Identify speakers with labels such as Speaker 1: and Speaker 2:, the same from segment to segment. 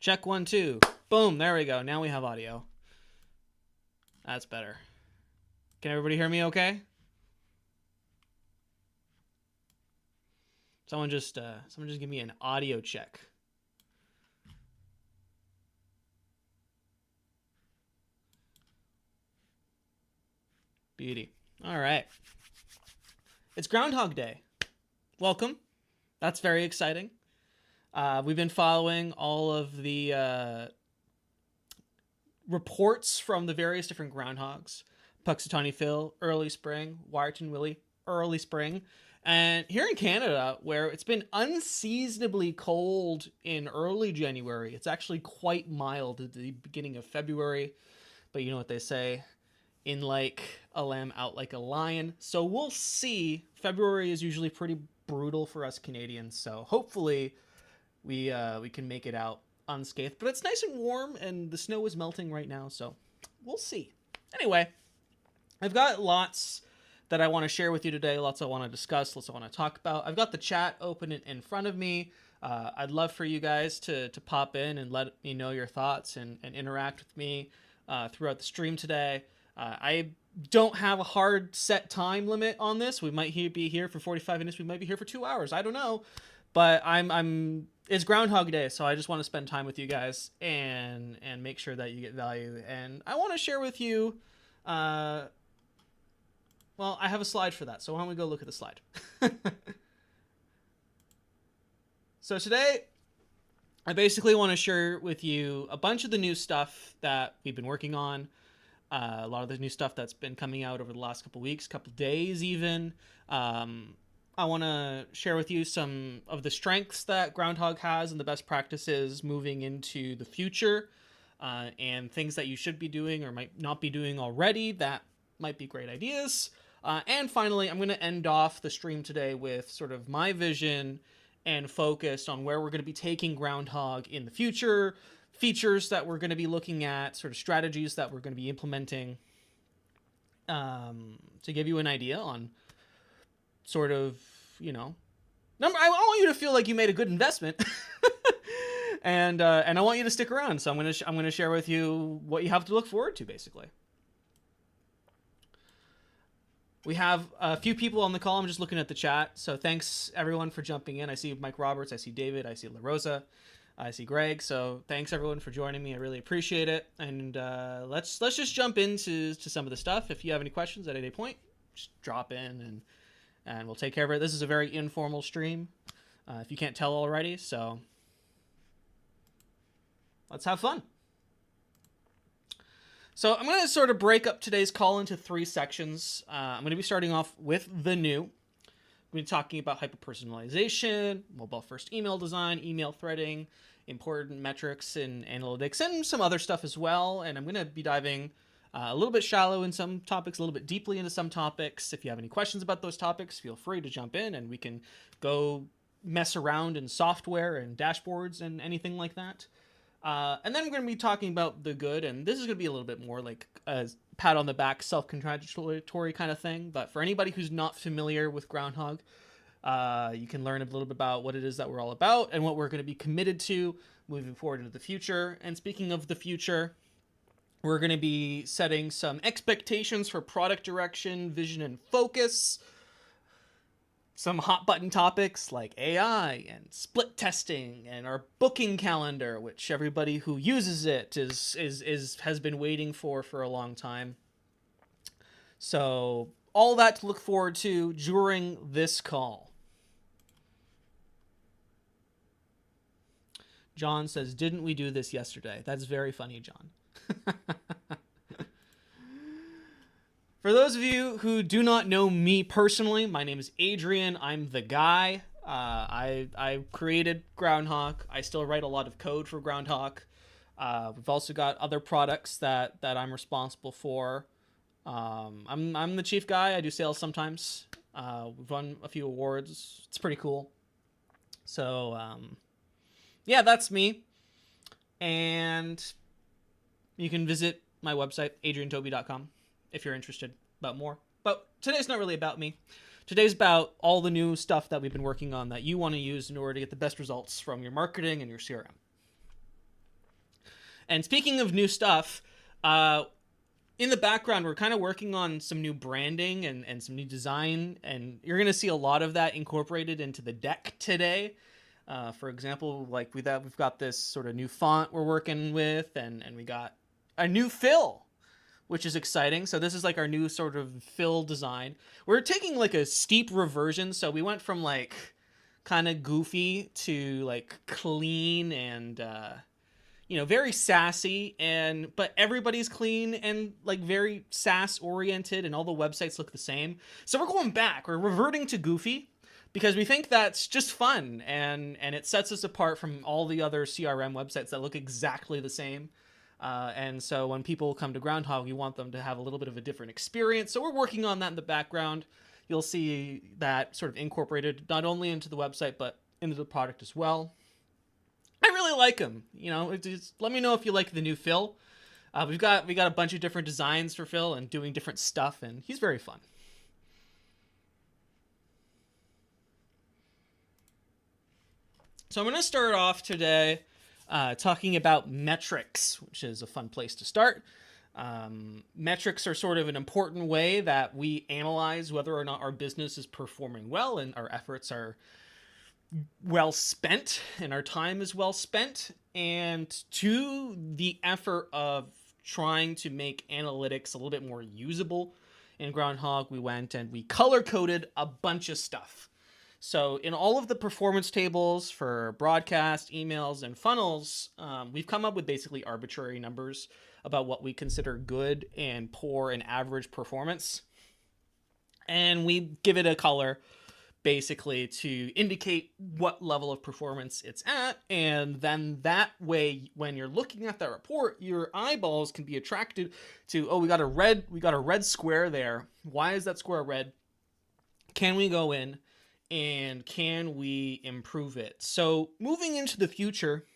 Speaker 1: Check 1, 2. Boom, there we go. Now we have audio. That's better. Can everybody hear me okay? Someone just give me an audio check. Beauty. All right. It's Groundhog Day. Welcome. That's very exciting. We've been following all of the reports from the various different groundhogs. Puxatawny Phil, early spring. Wyerton Willie, early spring. And here in Canada, where it's been unseasonably cold in early January, it's actually quite mild at the beginning of February. But you know what they say, in like a lamb, out like a lion. So we'll see. February is usually pretty brutal for us Canadians. So hopefully we can make it out unscathed. But it's nice and warm, and the snow is melting right now. So we'll see. Anyway, I've got lots that I want to share with you today, lots I want to discuss, lots I want to talk about. I've got the chat open in front of me. I'd love for you guys to pop in and let me know your thoughts and interact with me throughout the stream today. I don't have a hard set time limit on this. We might be here for 45 minutes. We might be here for 2 hours. I don't know. But it's Groundhog Day, so I just want to spend time with you guys and make sure that you get value. And I want to share with you... well, I have a slide for that, so why don't we go look at the slide. So today, I basically want to share with you a bunch of the new stuff that we've been working on. A lot of the new stuff that's been coming out over the last couple weeks, couple days even. I want to share with you some of the strengths that Groundhog has and the best practices moving into the future, and things that you should be doing or might not be doing already that might be great ideas. And finally, I'm going to end off the stream today with sort of my vision and focus on where we're going to be taking Groundhog in the future, features that we're going to be looking at, sort of strategies that we're going to be implementing, to give you an idea on sort of, I want you to feel like you made a good investment. and I want you to stick around. So I'm going to share with you what you have to look forward to, basically. We have a few people on the call. I'm just looking at the chat. So thanks, everyone, for jumping in. I see Mike Roberts. I see David. I see La Rosa. I see Greg. So thanks, everyone, for joining me. I really appreciate it. And let's just jump into some of the stuff. If you have any questions at any point, just drop in, and we'll take care of it. This is a very informal stream, if you can't tell already. So let's have fun. So I'm going to sort of break up today's call into 3 sections. I'm going to be starting off with the new. We're going to be talking about hyperpersonalization, mobile-first email design, email threading, important metrics and analytics, and some other stuff as well. And I'm going to be diving a little bit shallow in some topics, a little bit deeply into some topics. If you have any questions about those topics, feel free to jump in, and we can go mess around in software and dashboards and anything like that. And then we're going to be talking about the good, and this is going to be a little bit more like a pat on the back, self-congratulatory kind of thing. But for anybody who's not familiar with Groundhog, you can learn a little bit about what it is that we're all about and what we're going to be committed to moving forward into the future. And speaking of the future, we're going to be setting some expectations for product direction, vision, and focus. Some hot button topics like AI and split testing and our booking calendar, which everybody who uses it has been waiting for a long time. So all that to look forward to during this call. John says, "Didn't we do this yesterday?" That's very funny, John. For those of you who do not know me personally, my name is Adrian. I'm the guy. I created Groundhog. I still write a lot of code for Groundhog. We've also got other products that I'm responsible for. I'm the chief guy. I do sales sometimes. We've won a few awards. It's pretty cool. So, yeah, that's me. And you can visit my website, adriantobey.com. if you're interested about more. But today's not really about me. Today's about all the new stuff that we've been working on that you want to use in order to get the best results from your marketing and your CRM. And speaking of new stuff, in the background, we're kind of working on some new branding and some new design, and you're going to see a lot of that incorporated into the deck today. For example, like we've got this sort of new font we're working with, and we got a new fill, which is exciting. So this is like our new sort of fill design. We're taking like a steep reversion, so we went from like kind of goofy to like clean and very sassy, but everybody's clean and like very SaaS oriented, and all the websites look the same. So we're going back. We're reverting to goofy because we think that's just fun, and it sets us apart from all the other CRM websites that look exactly the same. And so when people come to Groundhogg, we want them to have a little bit of a different experience. So we're working on that in the background. You'll see that sort of incorporated not only into the website, but into the product as well. I really like him. Just let me know if you like the new Phil. We got a bunch of different designs for Phil and doing different stuff, and he's very fun. So I'm going to start off today talking about metrics, which is a fun place to start. Metrics are sort of an important way that we analyze whether or not our business is performing well and our efforts are well spent and our time is well spent. And to the effort of trying to make analytics a little bit more usable in Groundhogg, we went and we color coded a bunch of stuff. So in all of the performance tables for broadcast, emails, and funnels, we've come up with basically arbitrary numbers about what we consider good and poor and average performance. And we give it a color basically to indicate what level of performance it's at. And then that way, when you're looking at that report, your eyeballs can be attracted to, oh, we got a red square there. Why is that square red? Can we go in and can we improve it? So moving into the future,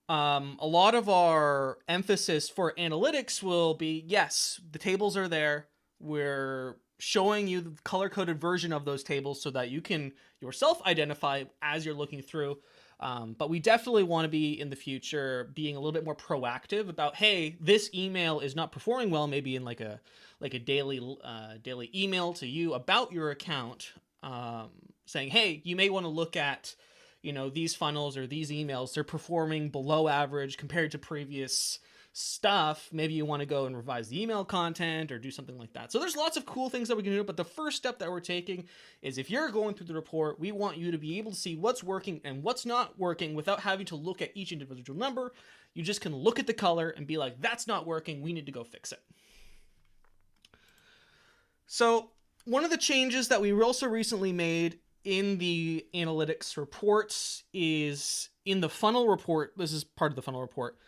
Speaker 1: a lot of our emphasis for analytics will be, yes, the tables are there. We're showing you the color-coded version of those tables so that you can yourself identify as you're looking through. But we definitely want to be in the future being a little bit more proactive about, hey, this email is not performing well, maybe in like a daily email to you about your account, saying, hey, you may want to look at, these funnels or these emails. They're performing below average compared to previous stuff. Maybe you want to go and revise the email content or do something like that. So there's lots of cool things that we can do, but the first step that we're taking is, if you're going through the report, we want you to be able to see what's working and what's not working without having to look at each individual number. You just can look at the color and be like, that's not working. We need to go fix it. So one of the changes that we also recently made in the analytics reports is in the funnel report. This is part of the funnel report.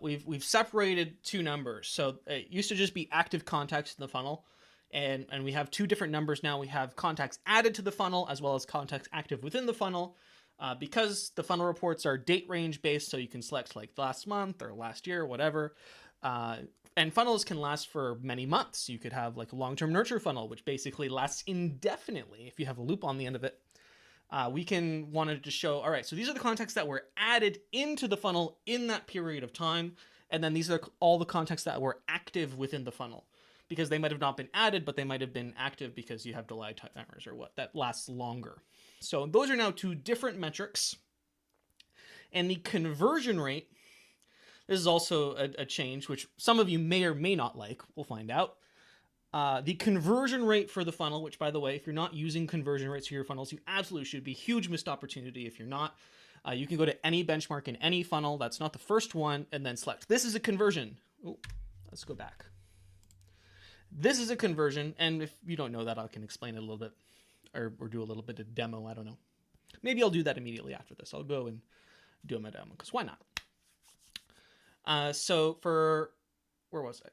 Speaker 1: We've separated two numbers. So it used to just be active contacts in the funnel, and we have two different numbers now. We have contacts added to the funnel as well as contacts active within the funnel. Because the funnel reports are date range based, so you can select like last month or last year, whatever. And funnels can last for many months. You could have like a long-term nurture funnel, which basically lasts indefinitely if you have a loop on the end of it. We wanted to show, all right, so these are the contacts that were added into the funnel in that period of time. And then these are all the contacts that were active within the funnel, because they might have not been added, but they might have been active because you have delay timers or what that lasts longer. So those are now two different metrics. And the conversion rate, this is also a change, which some of you may or may not like. We'll find out. The conversion rate for the funnel, which, by the way, if you're not using conversion rates for your funnels, you absolutely should be. Huge missed opportunity if you're not. You can go to any benchmark in any funnel. That's not the first one, and then select. This is a conversion. Oh, let's go back. This is a conversion, and if you don't know that, I can explain it a little bit, or do a little bit of demo. I don't know. Maybe I'll do that immediately after this. I'll go and do a demo, because why not? So for, where was I?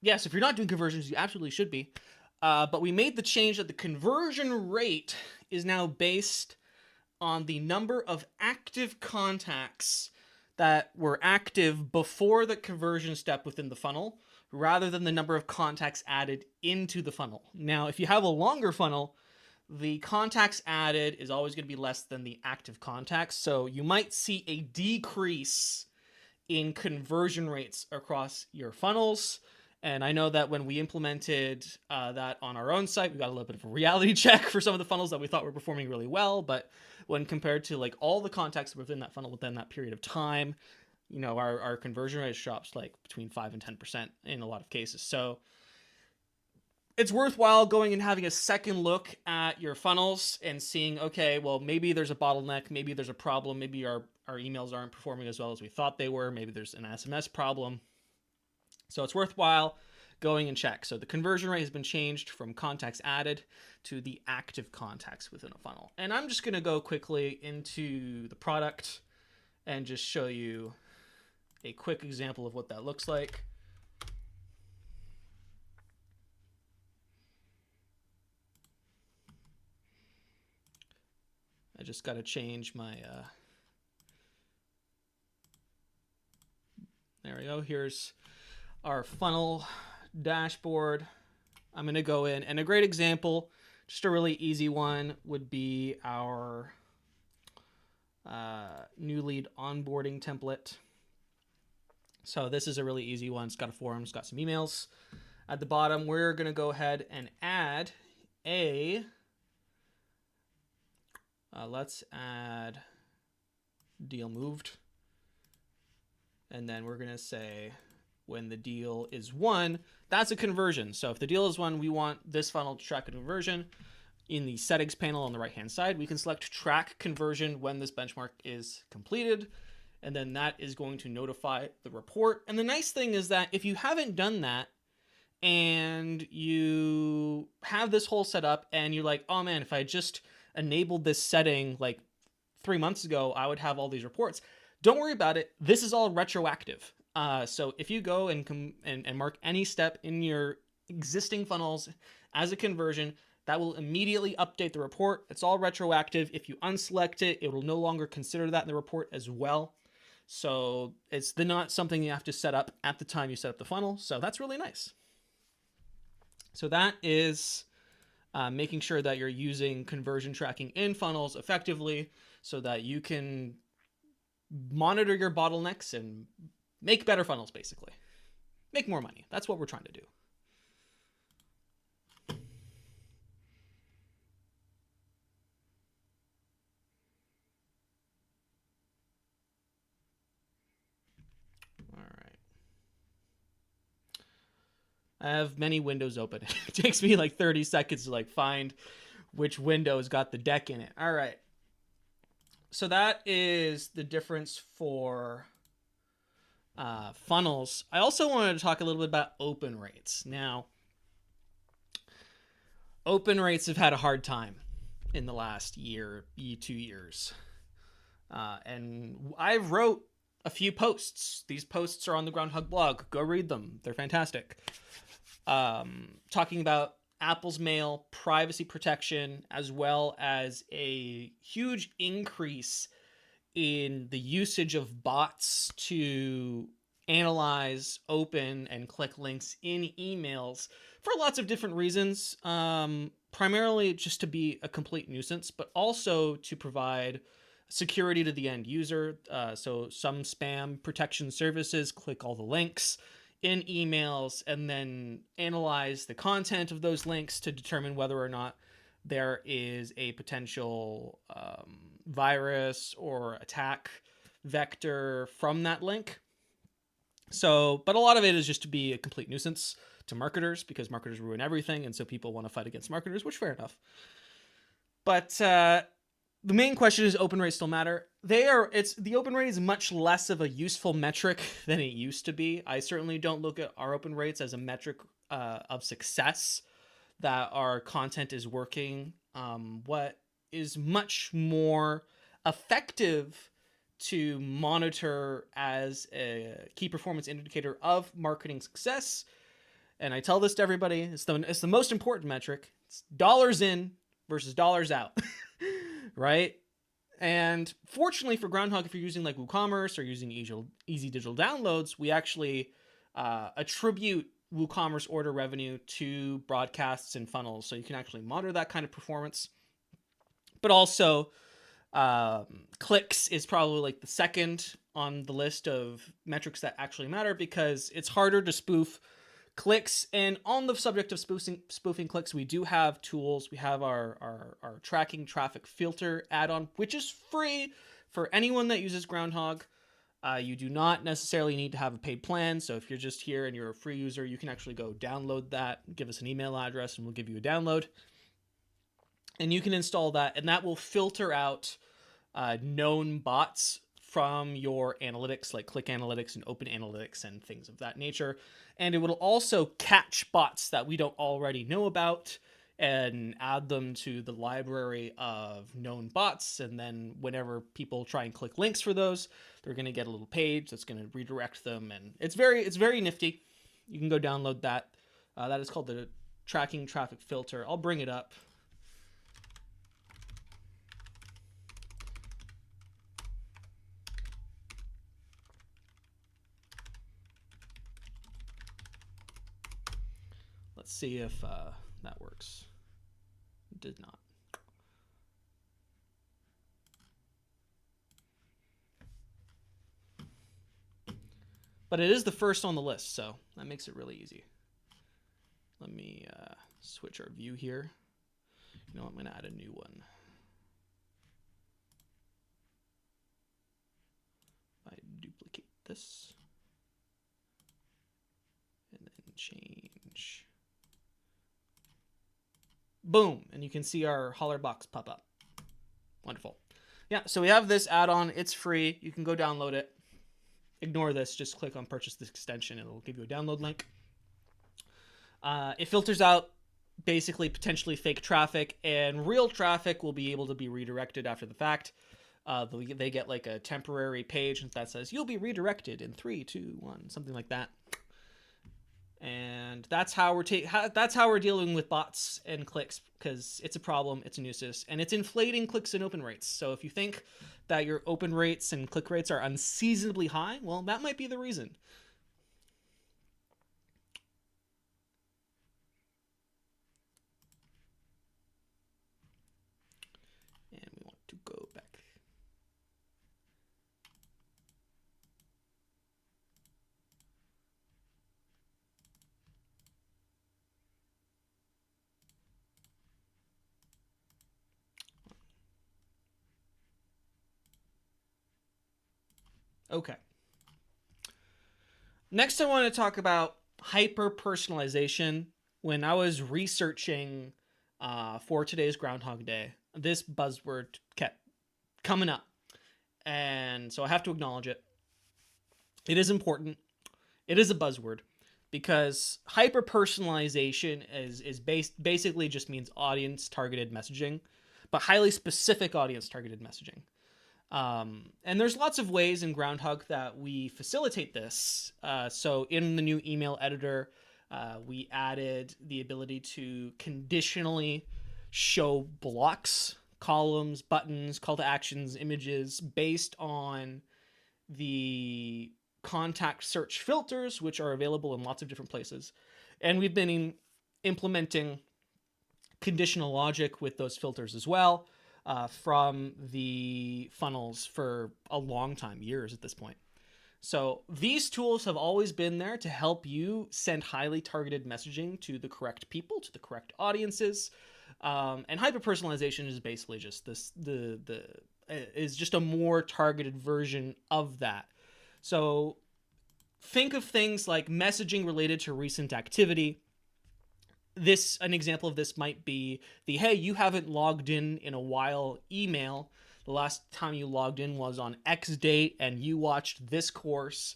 Speaker 1: Yes, if you're not doing conversions, you absolutely should be. But we made the change that the conversion rate is now based on the number of active contacts that were active before the conversion step within the funnel, rather than the number of contacts added into the funnel. Now, if you have a longer funnel, the contacts added is always going to be less than the active contacts. So you might see a decrease in conversion rates across your funnels. And I know that when we implemented that on our own site, we got a little bit of a reality check for some of the funnels that we thought were performing really well. But when compared to like all the contacts within that funnel within that period of time, you know, our conversion rate drops like between 5 and 10% in a lot of cases. So it's worthwhile going and having a second look at your funnels and seeing, okay, well, maybe there's a bottleneck, maybe there's a problem, maybe our emails aren't performing as well as we thought they were, maybe there's an SMS problem. So it's worthwhile going and check. So the conversion rate has been changed from contacts added to the active contacts within a funnel. And I'm just going to go quickly into the product and just show you a quick example of what that looks like. I just got to change my, there we go. Here's our funnel dashboard. I'm going to go in, and a great example, just a really easy one, would be our new lead onboarding template. So this is a really easy one. It's got a form, it's got some emails. At the bottom, we're going to go ahead and add a, let's add deal moved. And then we're going to say when the deal is won, that's a conversion. So if the deal is won, we want this funnel to track a conversion. In the settings panel on the right-hand side, we can select track conversion when this benchmark is completed. And then that is going to notify the report. And the nice thing is that if you haven't done that and you have this whole setup and you're like, oh man, if I just enabled this setting like 3 months ago, I would have all these reports. Don't worry about it. This is all retroactive. So if you go and mark any step in your existing funnels as a conversion, that will immediately update the report. It's all retroactive. If you unselect it, it will no longer consider that in the report as well. So it's not something you have to set up at the time you set up the funnel. So that's really nice. So that is making sure that you're using conversion tracking in funnels effectively so that you can monitor your bottlenecks and make better funnels, basically. Make more money. That's what we're trying to do. All right. I have many windows open. It takes me like 30 seconds to like find which window's got the deck in it. All right. So that is the difference for funnels. I also wanted to talk a little bit about open rates. Now, open rates have had a hard time in the last year, 2 years. And I wrote a few posts. These posts are on the Groundhogg blog. Go read them. They're fantastic. Talking about Apple's Mail, privacy protection, as well as a huge increase in the usage of bots to analyze, open, and click links in emails for lots of different reasons. Primarily just to be a complete nuisance, but also to provide security to the end user. So some spam protection services click all the links in emails and then analyze the content of those links to determine whether or not there is a potential virus or attack vector from that link. So, but a lot of it is just to be a complete nuisance to marketers because marketers ruin everything. And so people want to fight against marketers, which fair enough. But the main question is, open rates still matter? The open rate is much less of a useful metric than it used to be. I certainly don't look at our open rates as a metric of success that our content is working. What is much more effective to monitor as a key performance indicator of marketing success, and I tell this to everybody, it's the most important metric. It's dollars in versus dollars out. Right? And fortunately for Groundhogg, if you're using like WooCommerce or using easy digital downloads, we actually attribute WooCommerce order revenue to broadcasts and funnels. So you can actually monitor that kind of performance. But also, clicks is probably like the second on the list of metrics that actually matter, because it's harder to spoof clicks. And on the subject of spoofing clicks, we do have tools. We have our tracking traffic filter add-on, which is free for anyone that uses Groundhogg. You do not necessarily need to have a paid plan. So if you're just here and you're a free user, you can actually go download that, give us an email address, and we'll give you a download. And you can install that, and that will filter out known bots from your analytics, like click analytics and open analytics and things of that nature. And it will also catch bots that we don't already know about and add them to the library of known bots. And then whenever people try and click links for those, they're going to get a little page that's going to redirect them. And it's very nifty. You can go download that. That is called the tracking traffic filter. I'll bring it up. Let's see if that works. It did not. But it is the first on the list, so that makes it really easy. Let me switch our view here. You know, I'm going to add a new one. I duplicate this and then change. Boom, and you can see our holler box pop up. Wonderful. Yeah, so we have this add-on. It's free. You can go download it. Ignore this. Just click on purchase this extension. It'll give you a download link. It filters out basically potentially fake traffic, and real traffic will be able to be redirected after the fact. They get like a temporary page that says you'll be redirected in 3, 2, 1, something like that. And that's how we're dealing with bots and clicks, because it's a problem, it's a nuisance, and it's inflating clicks and open rates. So if you think that your open rates and click rates are unseasonably high, well, that might be the reason. And we want to go back. Okay. Next, I want to talk about hyper-personalization. When I was researching for today's Groundhog Day, this buzzword kept coming up. And so I have to acknowledge it. It is important. It is a buzzword, because hyper-personalization is basically just means audience-targeted messaging, but highly specific audience-targeted messaging. And there's lots of ways in Groundhogg that we facilitate this. So in the new email editor, we added the ability to conditionally show blocks, columns, buttons, call to actions, images based on the contact search filters, which are available in lots of different places. And we've been implementing conditional logic with those filters as well. From the funnels for a long time, years at this point. So these tools have always been there to help you send highly targeted messaging to the correct people, to the correct audiences. And hyper-personalization is basically just this, is just a more targeted version of that. So think of things like messaging related to recent activity. An example of this might be the, hey, you haven't logged in a while email. The last time you logged in was on X date and you watched this course.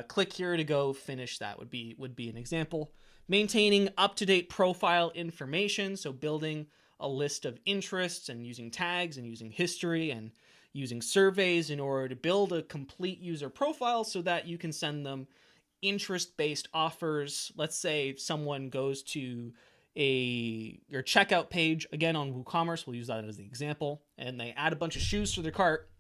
Speaker 1: Click here to go finish that would be an example. Maintaining up-to-date profile information. So building a list of interests and using tags and using history and using surveys in order to build a complete user profile so that you can send them interest-based offers. Let's say someone goes to your checkout page, again on WooCommerce, we'll use that as the example, and they add a bunch of shoes to their cart.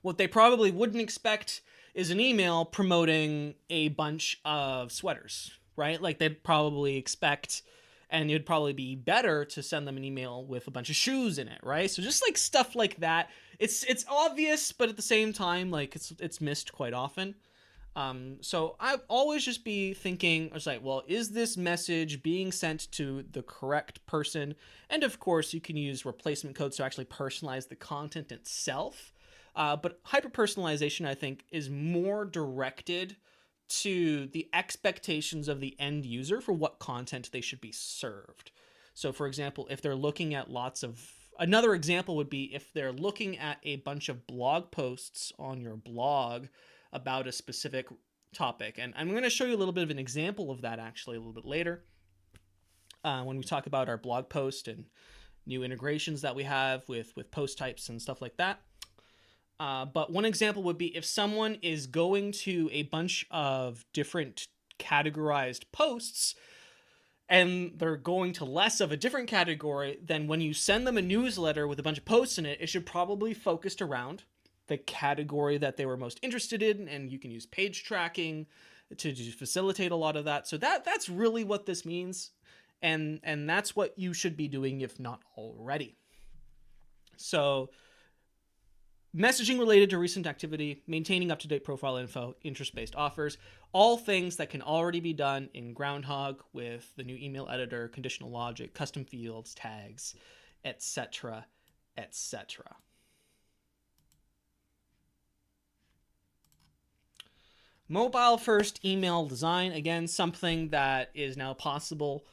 Speaker 1: What they probably wouldn't expect is an email promoting a bunch of sweaters, right? Like they'd probably expect And it'd probably be better to send them an email with a bunch of shoes in it, right? So just like stuff like that. It's obvious, but at the same time, like it's missed quite often. So I always just be thinking, I was like, well, is this message being sent to the correct person? And of course, you can use replacement codes to actually personalize the content itself. But hyper-personalization, I think, is more directed to the expectations of the end user for what content they should be served. So, for example, if they're looking at another example would be if they're looking at a bunch of blog posts on your blog about a specific topic. And I'm going to show you a little bit of an example of that actually a little bit later when we talk about our blog post and new integrations that we have with post types and stuff like that. But one example would be if someone is going to a bunch of different categorized posts and they're going to less of a different category, then when you send them a newsletter with a bunch of posts in it, it should probably focus around the category that they were most interested in, and you can use page tracking to facilitate a lot of that. So that's really what this means, and that's what you should be doing if not already. So messaging related to recent activity, maintaining up-to-date profile info, interest-based offers, all things that can already be done in Groundhogg with the new email editor, conditional logic, custom fields, tags, etc., etc. Mobile first email design, again, something that is now possible.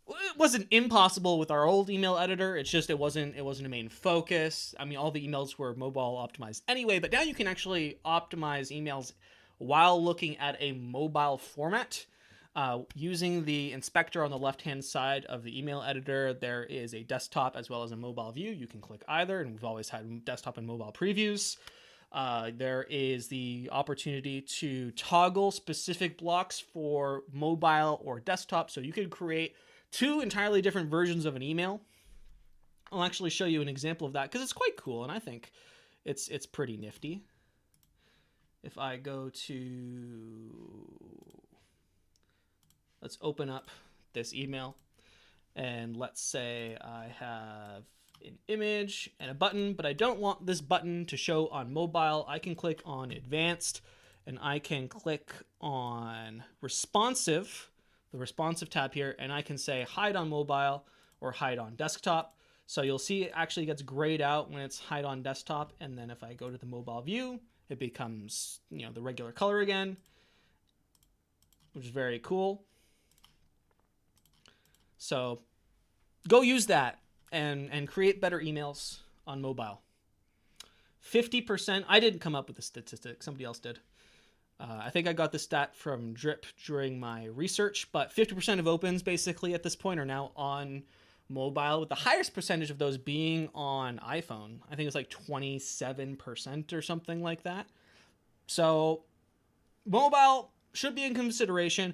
Speaker 1: It wasn't impossible with our old email editor. It's just it wasn't a main focus. I mean, all the emails were mobile optimized anyway, but now you can actually optimize emails while looking at a mobile format. Using the inspector on the left-hand side of the email editor, there is a desktop as well as a mobile view. You can click either, and we've always had desktop and mobile previews. There is the opportunity to toggle specific blocks for mobile or desktop, so you could create two entirely different versions of an email. I'll actually show you an example of that because it's quite cool, and I think it's pretty nifty. If I go to, let's open up this email, and let's say I have an image and a button, but I don't want this button to show on mobile. I can click on advanced, and I can click on responsive, the responsive tab here, and I can say hide on mobile or hide on desktop. So you'll see it actually gets grayed out when it's hide on desktop, and then if I go to the mobile view, it becomes, the regular color again, which is very cool. So go use that and create better emails on mobile. 50%, I didn't come up with the statistic, somebody else did. I think I got the stat from Drip during my research, but 50% of opens basically at this point are now on mobile, with the highest percentage of those being on iPhone. I think it's like 27% or something like that. So mobile should be in consideration.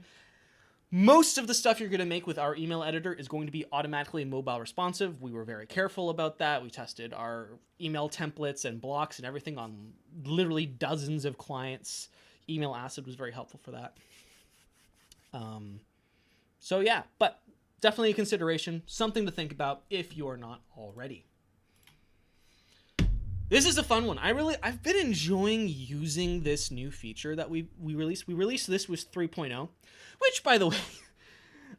Speaker 1: Most of the stuff you're going to make with our email editor is going to be automatically mobile responsive. We were very careful about that. We tested our email templates and blocks and everything on literally dozens of clients. Email Acid was very helpful for that. So yeah, but definitely a consideration, something to think about if you're not already. This is a fun one. I've been enjoying using this new feature that we released. We released this with 3.0, which, by the way,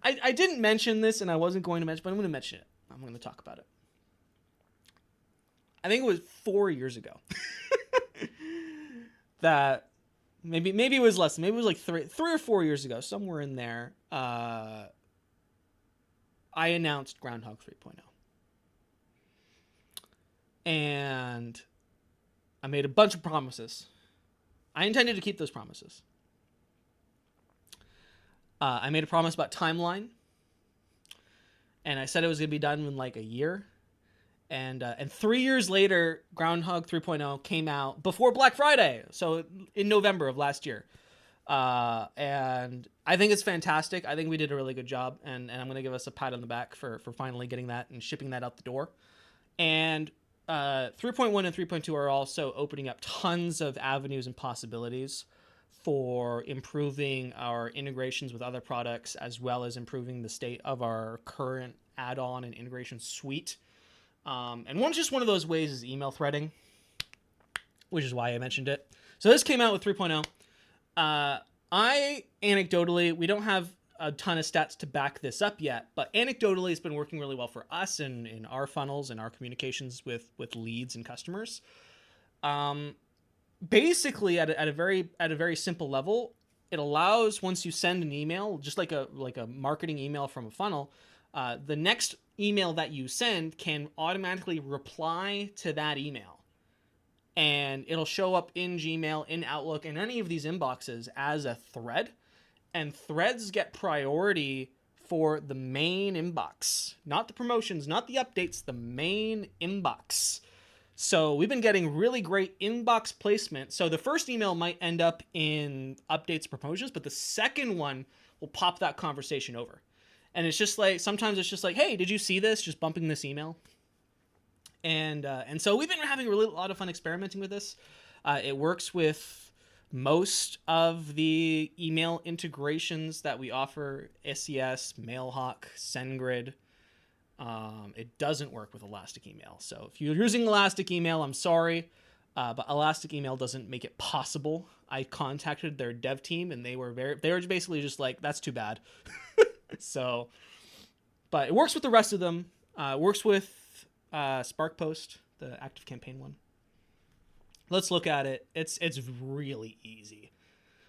Speaker 1: I didn't mention this and I wasn't going to mention, but I'm going to mention it. I'm going to talk about it. I think it was 4 years ago that maybe it was less. Maybe it was like three or 4 years ago, somewhere in there. I announced Groundhogg 3.0. And I made a bunch of promises. I intended to keep those promises. I made a promise about timeline. And I said it was going to be done in like a year. And 3 years later, Groundhogg 3.0 came out before Black Friday. So in November of last year. And I think it's fantastic. I think we did a really good job. And I'm going to give us a pat on the back for finally getting that and shipping that out the door. And 3.1 and 3.2 are also opening up tons of avenues and possibilities for improving our integrations with other products, as well as improving the state of our current add-on and integration suite. And just one of those ways is email threading, which is why I mentioned it. So this came out with 3.0. Anecdotally, we don't have a ton of stats to back this up yet, but anecdotally, it's been working really well for us in our funnels and our communications with leads and customers. Basically, at a very simple level, it allows, once you send an email, just like a marketing email from a funnel, the next email that you send can automatically reply to that email, and it'll show up in Gmail, in Outlook, in any of these inboxes as a thread. And threads get priority for the main inbox, not the promotions, not the updates, the main inbox. So we've been getting really great inbox placement. So the first email might end up in updates, promotions, but the second one will pop that conversation over. And it's just like, sometimes it's just like, hey, did you see this? Just bumping this email. And so we've been having a lot of fun experimenting with this. It works with most of the email integrations that we offer: SES, Mailhawk, SendGrid. It doesn't work with Elastic Email. So if you're using Elastic Email, I'm sorry, but Elastic Email doesn't make it possible. I contacted their dev team, and they were basically just like, that's too bad. So, but it works with the rest of them. It works with SparkPost, the ActiveCampaign one. Let's look at it. It's really easy,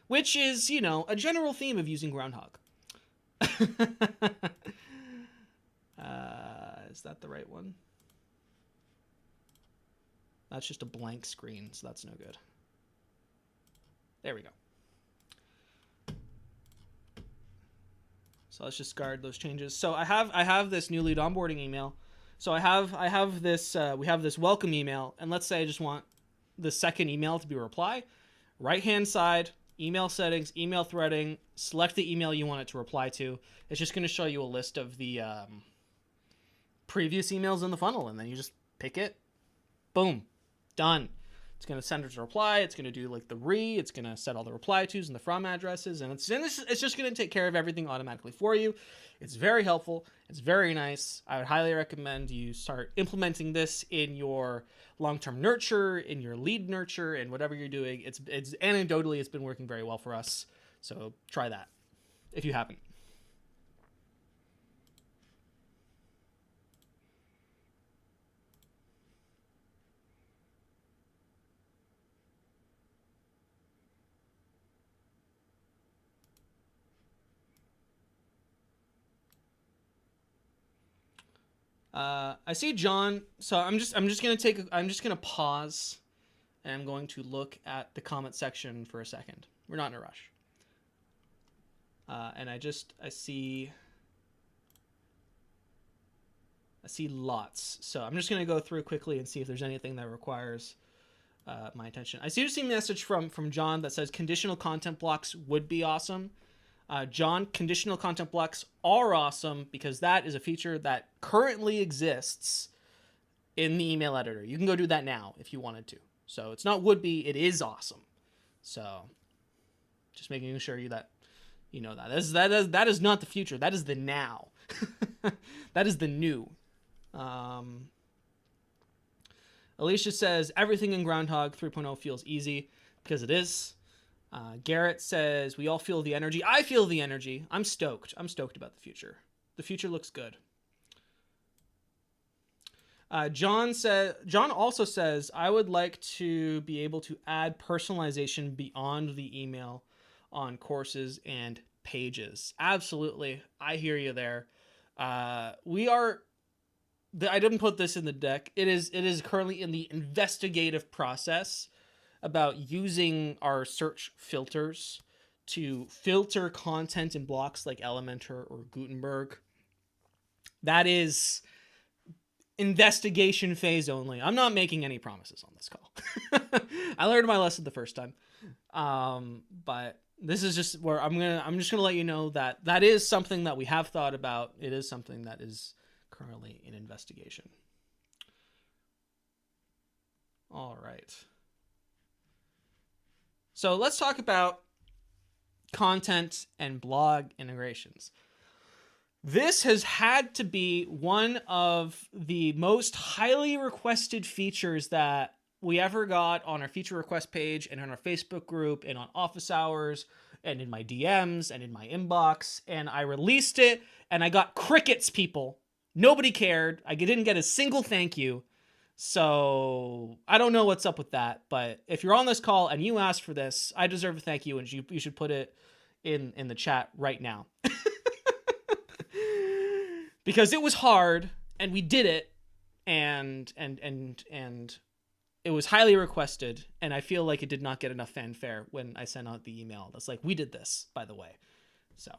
Speaker 1: which is, a general theme of using Groundhogg. Is that the right one? That's just a blank screen, so that's no good. There we go. So let's just guard those changes. So I have this new lead onboarding email. So I have this we have this welcome email, and let's say I just want the second email to be a reply. Right hand side, email settings, email threading, select the email you want it to reply to. It's just going to show you a list of the previous emails in the funnel, and then you just pick it. Boom, done. It's going to send it to reply. It's going to do like the it's going to set all the reply tos and the from addresses, and it's just going to take care of everything automatically for you. It's very helpful. It's very nice. I would highly recommend you start implementing this in your long-term nurture, in your lead nurture, and whatever you're doing. It's anecdotally, it's been working very well for us. So try that if you haven't. I see John. So I'm just gonna pause, and I'm going to look at the comment section for a second. We're not in a rush. And I see lots. So I'm just gonna go through quickly and see if there's anything that requires my attention. I see a message from John that says conditional content blocks would be awesome. John, conditional content blocks are awesome because that is a feature that currently exists in the email editor. You can go do that now if you wanted to. So it's not would be, it is awesome. So just making sure that you know that. That is not the future. That is the now. That is the new. Alicia says everything in Groundhogg 3.0 feels easy because it is. Garrett says, we all feel the energy. I feel the energy. I'm stoked. I'm stoked about the future. The future looks good. John also says, I would like to be able to add personalization beyond the email on courses and pages. Absolutely. I hear you there. I didn't put this in the deck. It is currently in the investigative process about using our search filters to filter content in blocks like Elementor or Gutenberg. That is investigation phase only. I'm not making any promises on this call. I learned my lesson the first time. But this is just where I'm just gonna let you know that that is something that we have thought about. It is something that is currently in investigation. All right. So let's talk about content and blog integrations. This has had to be one of the most highly requested features that we ever got on our feature request page and on our Facebook group and on office hours and in my DMs and in my inbox. And I released it and I got crickets, people. Nobody cared. I didn't get a single thank you. So I don't know what's up with that. But if you're on this call and you asked for this, I deserve a thank you, and you should put it in the chat right now. Because it was hard and we did it, and it was highly requested, and I feel like it did not get enough fanfare when I sent out the email. That's like, we did this, by the way. So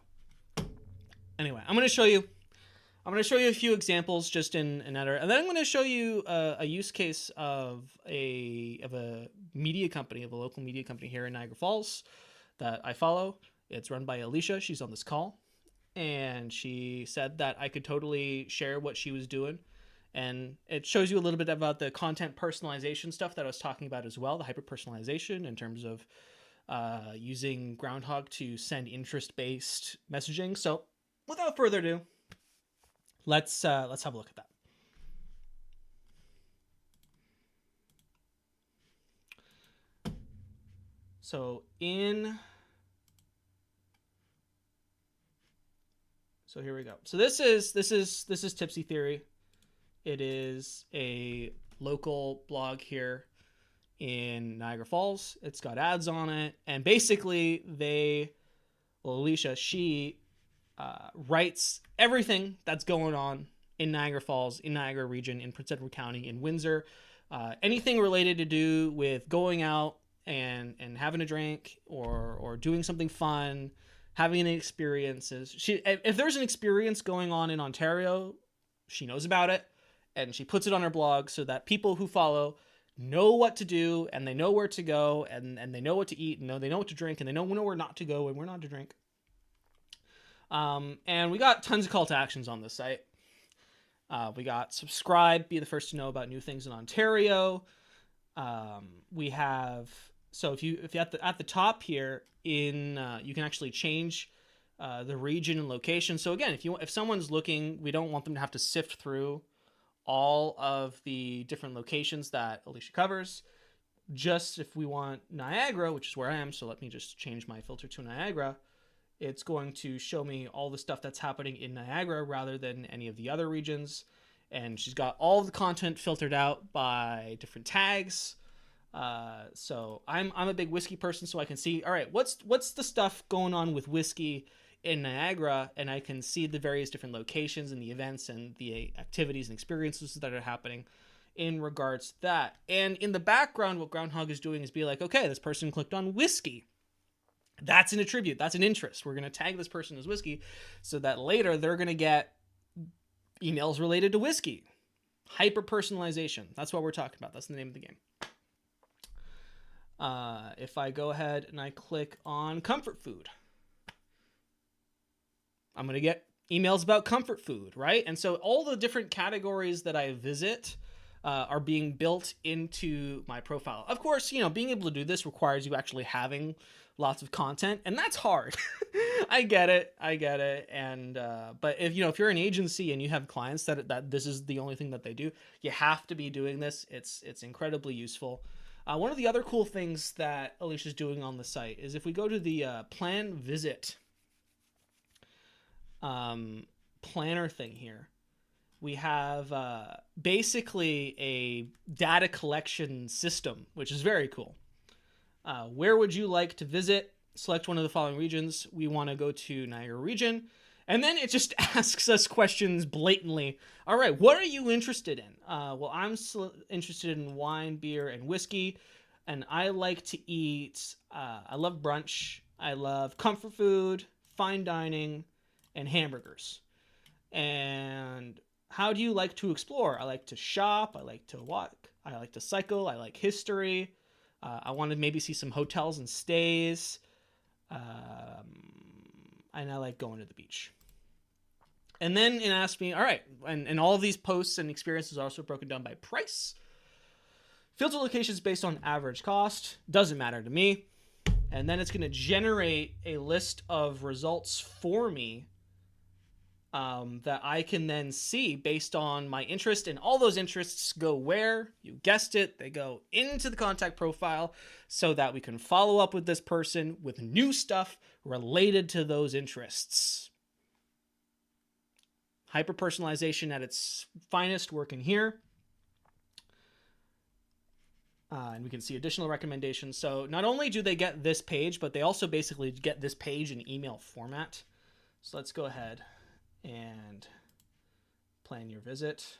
Speaker 1: anyway, I'm going to show you a few examples just in Editor, and then I'm going to show you a use case of a media company, of a local media company here in Niagara Falls that I follow. It's run by Alicia. She's on this call, and she said that I could totally share what she was doing. And it shows you a little bit about the content personalization stuff that I was talking about as well, the hyper-personalization in terms of using Groundhogg to send interest-based messaging. So without further ado, let's have a look at that. So here we go. So this is Tipsy Theory. It is a local blog here in Niagara Falls. It's got ads on it, and basically Alicia, she writes everything that's going on in Niagara Falls, in Niagara region, in Prince Edward County, in Windsor, anything related to do with going out and having a drink or doing something fun, having any experiences. If there's an experience going on in Ontario, she knows about it, and she puts it on her blog so that people who follow know what to do, and they know where to go, and they know what to eat, and they know what to drink, and they know where not to go and where not to drink. And we got tons of call to actions on this site. We got subscribe, be the first to know about new things in Ontario. We have, so if you at the top here you can actually change the region and location. So again, if someone's looking, we don't want them to have to sift through all of the different locations that Alicia covers. Just if we want Niagara, which is where I am, so let me just change my filter to Niagara. It's going to show me all the stuff that's happening in Niagara rather than any of the other regions. And she's got all of the content filtered out by different tags. So I'm a big whiskey person, so I can see, all right, what's the stuff going on with whiskey in Niagara, and I can see the various different locations and the events and the activities and experiences that are happening in regards to that. And in the background, what Groundhogg is doing is be like, okay, this person clicked on whiskey. That's an attribute. That's an interest. We're going to tag this person as whiskey so that later they're going to get emails related to whiskey. Hyper-personalization. That's what we're talking about. That's the name of the game. If I go ahead and I click on comfort food, I'm going to get emails about comfort food, right? And so all the different categories that I visit are being built into my profile. Of course, being able to do this requires you actually having lots of content, and that's hard. I get it. And but if you're an agency and you have clients that this is the only thing that they do, you have to be doing this. It's incredibly useful. One of the other cool things that Alicia's doing on the site is if we go to the plan visit planner thing here, we have basically a data collection system, which is very cool. Where would you like to visit? Select one of the following regions. We want to go to Niagara region. And then it just asks us questions blatantly. All right, what are you interested in? Well, I'm interested in wine, beer, and whiskey. And I like to eat, I love brunch. I love comfort food, fine dining, and hamburgers. And how do you like to explore? I like to shop. I like to walk. I like to cycle. I like history. I want to maybe see some hotels and stays. And I like going to the beach. And then it asked me, all right, and all of these posts and experiences are also broken down by price. Filter locations based on average cost. Doesn't matter to me. And then it's going to generate a list of results for me that I can then see based on my interest. And all those interests go where? You guessed it. They go into the contact profile so that we can follow up with this person with new stuff related to those interests. Hyper-personalization at its finest working here. And we can see additional recommendations. So not only do they get this page, but they also basically get this page in email format. So let's go ahead and plan your visit.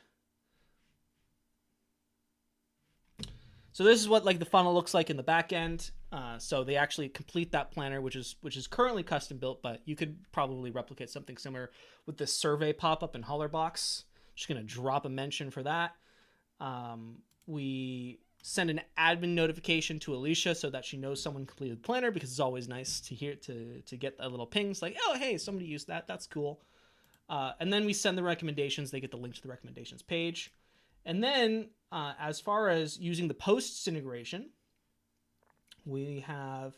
Speaker 1: So this is what like the funnel looks like in the back end. So they actually complete that planner, which is currently custom built, but you could probably replicate something similar with this survey pop-up in Hollerbox. Just going to drop a mention for that. We send an admin notification to Alicia so that she knows someone completed the planner, because it's always nice to hear to get a little pings like, oh, hey, somebody used that. That's cool. And then we send the recommendations. They get the link to the recommendations page. And then as far as using the posts integration, we have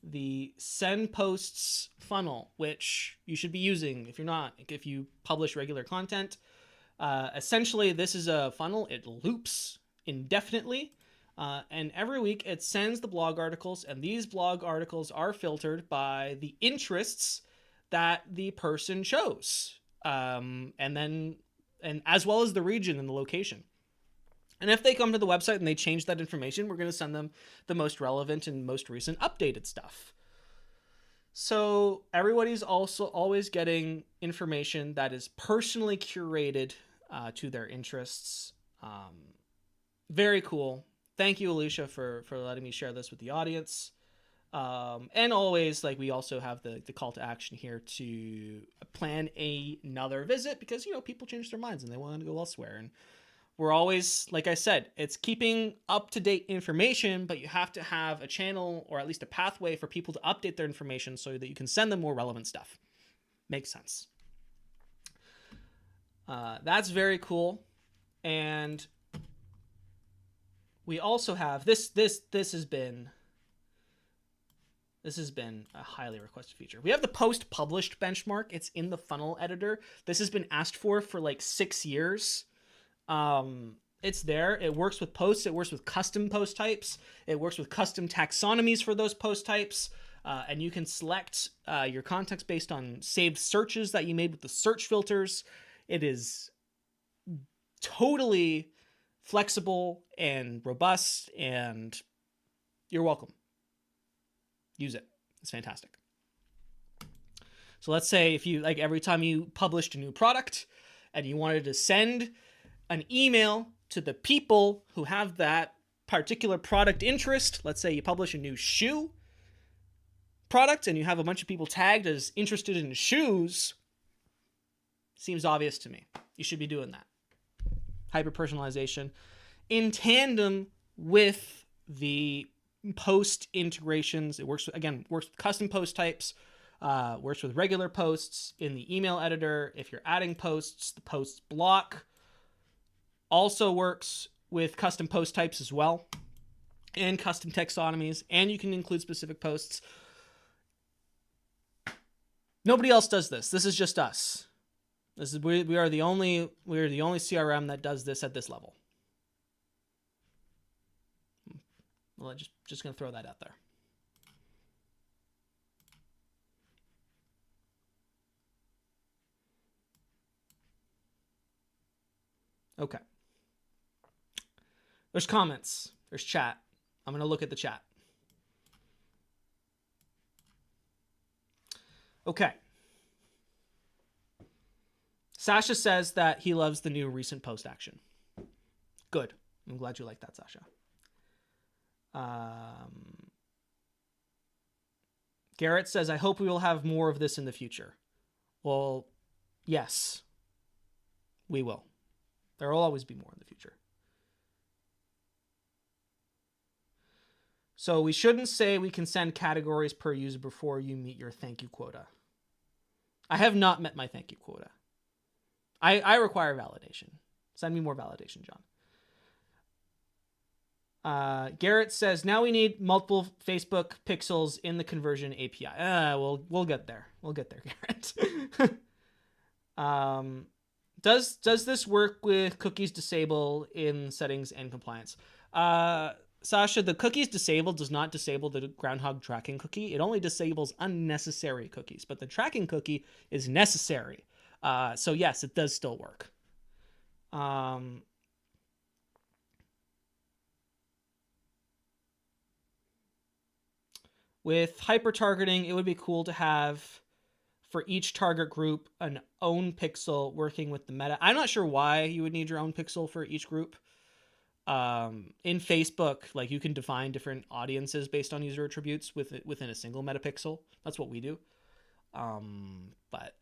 Speaker 1: the send posts funnel, which you should be using if you're not, if you publish regular content. Essentially, this is a funnel. It loops indefinitely. And every week it sends the blog articles, and these blog articles are filtered by the interests that the person chose. And as well as the region and the location. And if they come to the website and they change that information, we're going to send them the most relevant and most recent updated stuff. So everybody's also always getting information that is personally curated to their interests. Very cool. Thank you, Alicia, for letting me share this with the audience. And always, like, we also have the call to action here to plan another visit, because, you know, people change their minds and they want to go elsewhere. And we're always, like I said, it's keeping up-to-date information, but you have to have a channel or at least a pathway for people to update their information so that you can send them more relevant stuff. Makes sense. That's very cool. And we also have this has been a highly requested feature. We have the post published benchmark. It's in the funnel editor. This has been asked for like 6 years. It's there. It works with posts. It works with custom post types. It works with custom taxonomies for those post types. And you can select your context based on saved searches that you made with the search filters. It is totally flexible and robust, and you're welcome. Use it. It's fantastic. So let's say if you, like, every time you published a new product and you wanted to send an email to the people who have that particular product interest, let's say you publish a new shoe product and you have a bunch of people tagged as interested in shoes, seems obvious to me. You should be doing that. Hyper-personalization in tandem with the post integrations. It works with custom post types, works with regular posts in the email editor. If you're adding posts, the posts block also works with custom post types as well, and custom taxonomies, and you can include specific posts. Nobody else does this. This is just us. We are the only CRM that does this at this level. Well, just going to throw that out there. Okay. There's comments. There's chat. I'm going to look at the chat. Okay. Sasha says that he loves the new recent post action. Good. I'm glad you like that, Sasha. Garrett says, I hope we will have more of this in the future. Well, yes, we will. There will always be more in the future. So we shouldn't say we can send categories per user before you meet your thank you quota. I have not met my thank you quota. I require validation. Send me more validation, John. Garrett says, now we need multiple Facebook pixels in the conversion API. We'll get there. We'll get there, Garrett. Does this work with cookies disable in settings and compliance? Sasha, the cookies disabled does not disable the Groundhogg tracking cookie. It only disables unnecessary cookies, but the tracking cookie is necessary. So yes, it does still work. With hyper-targeting, it would be cool to have for each target group an own pixel working with the meta. I'm not sure why you would need your own pixel for each group. In Facebook, like you can define different audiences based on user attributes within a single metapixel. That's what we do. But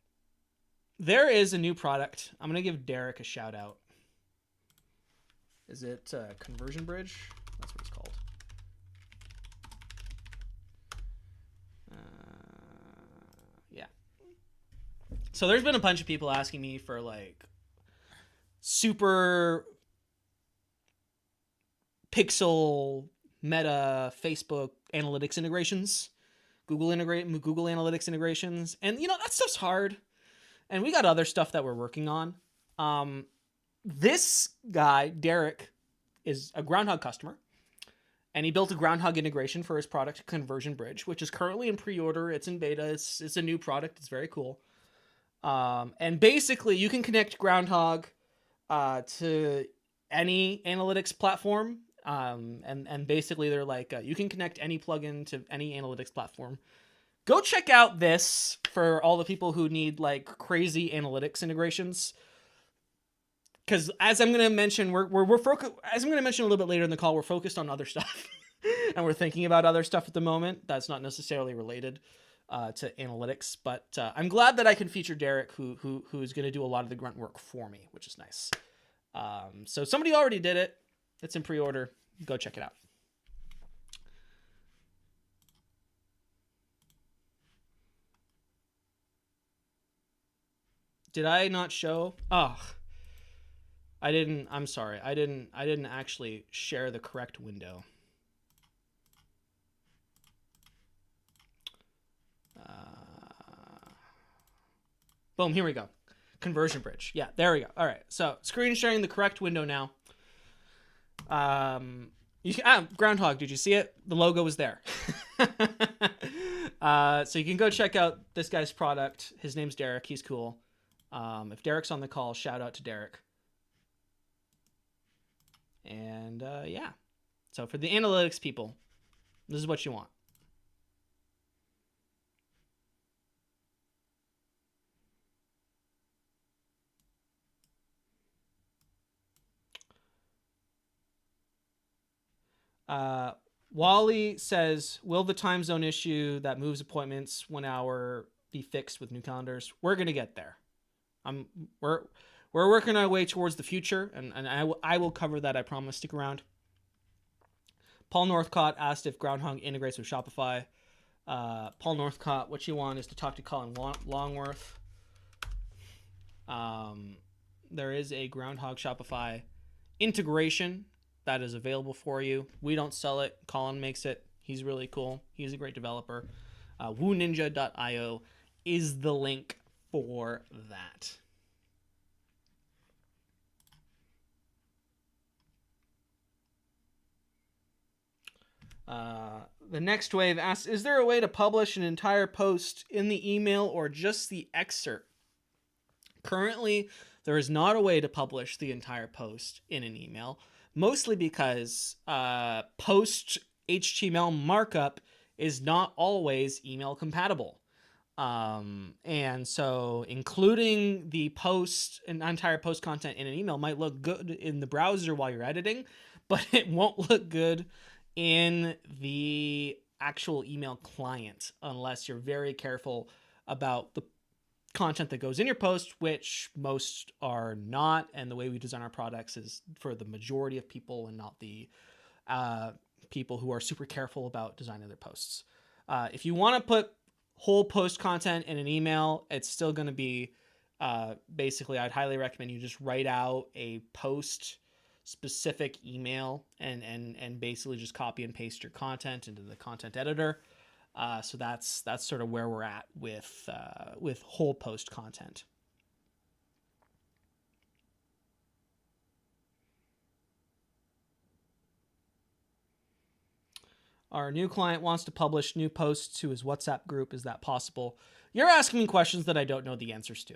Speaker 1: there is a new product. I'm going to give Derek a shout out. Is it Conversion Bridge? That's what it's called. Yeah. So there's been a bunch of people asking me for like super pixel meta Facebook analytics integrations, Google Analytics integrations. And you know, that stuff's hard. And we got other stuff that we're working on. This guy, Derek, is a Groundhogg customer. And he built a Groundhogg integration for his product, Conversion Bridge, which is currently in pre-order. It's in beta. It's a new product. It's very cool. And basically, you can connect Groundhogg to any analytics platform. And basically, they're like, you can connect any plugin to any analytics platform. Go check out this for all the people who need like crazy analytics integrations. Because as I'm going to mention, we're focused. As I'm going to mention a little bit later in the call, we're focused on other stuff, and we're thinking about other stuff at the moment that's not necessarily related to analytics. But I'm glad that I can feature Derek, who's going to do a lot of the grunt work for me, which is nice. So somebody already did it. It's in pre-order. Go check it out. Did I not show? Oh. I didn't. I'm sorry. I didn't actually share the correct window. Boom. Here we go. Conversion Bridge. Yeah, there we go. All right. So screen sharing the correct window now. Groundhogg. Did you see it? The logo was there. So you can go check out this guy's product. His name's Derek. He's cool. If Derek's on the call, shout out to Derek. And yeah, so for the analytics people, this is what you want. Wally says, will the time zone issue that moves appointments 1 hour be fixed with new calendars? We're going to get there. We're working our way towards the future, and I will cover that, I promise. Stick around. Paul Northcott asked if Groundhogg integrates with Shopify. Paul Northcott, what you want is to talk to Colin Longworth. There is a Groundhogg Shopify integration that is available for you. We don't sell it. Colin makes it. He's really cool. He's a great developer. WooNinja.io is the link for that. The next wave asks, is there a way to publish an entire post in the email or just the excerpt? Currently, there is not a way to publish the entire post in an email, mostly because post HTML markup is not always email compatible. And so including the post, an entire post content in an email might look good in the browser while you're editing, but it won't look good in the actual email client unless you're very careful about the content that goes in your post, which most are not. And the way we design our products is for the majority of people and not the people who are super careful about designing their posts. If you want to put whole post content in an email, it's still going to be basically, I'd highly recommend you just write out a post specific email and basically just copy and paste your content into the content editor. So that's sort of where we're at with whole post content. Our new client wants to publish new posts to his WhatsApp group. Is that possible? You're asking me questions that I don't know the answers to.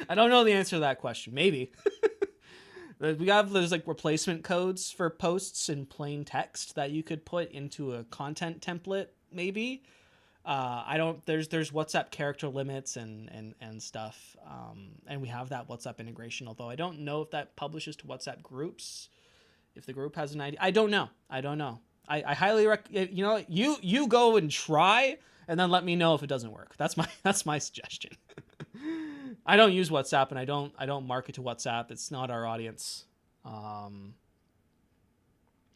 Speaker 1: I don't know the answer to that question. Maybe. There's like replacement codes for posts in plain text that you could put into a content template. Maybe. There's WhatsApp character limits and stuff. And we have that WhatsApp integration, although I don't know if that publishes to WhatsApp groups. If the group has an ID, I don't know. I highly recommend, you go and try and then let me know if it doesn't work. That's my suggestion. I don't use WhatsApp and I don't market to WhatsApp. It's not our audience.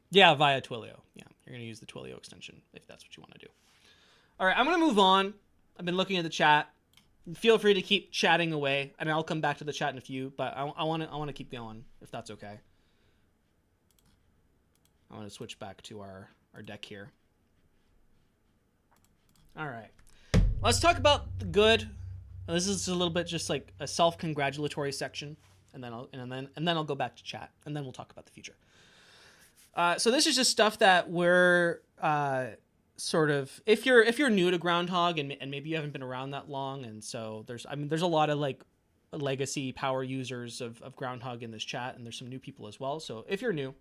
Speaker 1: Yeah, via Twilio. Yeah, you're going to use the Twilio extension if that's what you want to do. All right, I'm going to move on. I've been looking at the chat. Feel free to keep chatting away, and I'll come back to the chat in a few, but I want to keep going if that's okay. I want to switch back to our deck here. All right. Let's talk about the good. This is a little bit just like a self-congratulatory section, and then I'll go back to chat, and then we'll talk about the future. So this is just stuff that we're sort of, if you're new to Groundhogg and maybe you haven't been around that long, and so there's a lot of like legacy power users of Groundhogg in this chat, and there's some new people as well. So if you're new,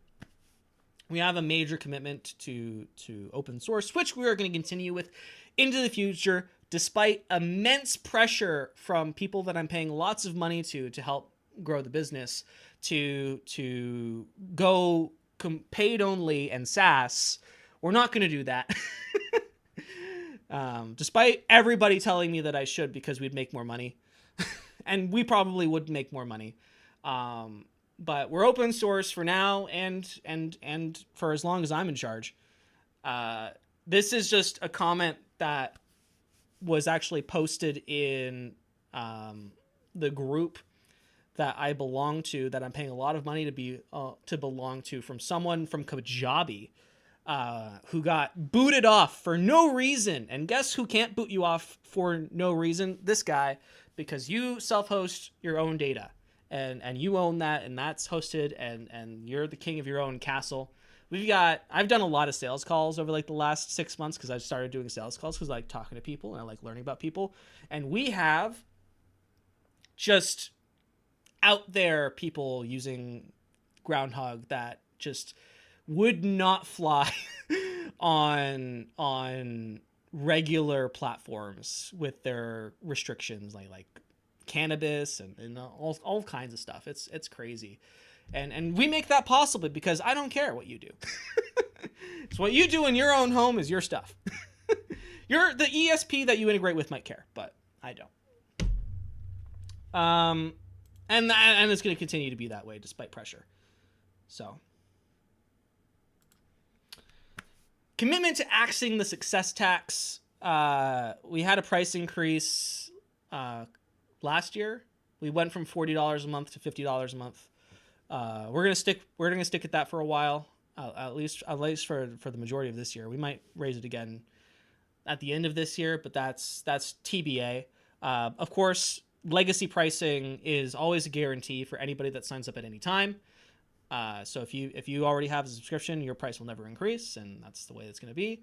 Speaker 1: we have a major commitment to open source, which we are going to continue with into the future, despite immense pressure from people that I'm paying lots of money to help grow the business, to go paid only and SaaS. We're not going to do that. Despite everybody telling me that I should, because we'd make more money. And we probably would make more money. But we're open source for now and for as long as I'm in charge. This is just a comment that was actually posted in the group that I belong to, that I'm paying a lot of money to belong to, from someone from Kajabi who got booted off for no reason. And guess who can't boot you off for no reason? This guy, because you self-host your own data. And you own that, and that's hosted, and you're the king of your own castle. I've done a lot of sales calls over like the last 6 months, because I've started doing sales calls because I like talking to people and I like learning about people. And we have just out there people using Groundhogg that just would not fly on regular platforms with their restrictions, like cannabis and all kinds of stuff. It's crazy. And we make that possible because I don't care what you do. It's what you do in your own home is your stuff. The ESP that you integrate with might care, but I don't. And it's going to continue to be that way despite pressure. So, commitment to axing the success tax. We had a price increase last year. We went from $40 a month to $50 a month. We're gonna stick at that for a while, at least for the majority of this year. We might raise it again at the end of this year, but that's TBA. Of course, legacy pricing is always a guarantee for anybody that signs up at any time. So if you already have a subscription, your price will never increase, and that's the way it's going to be.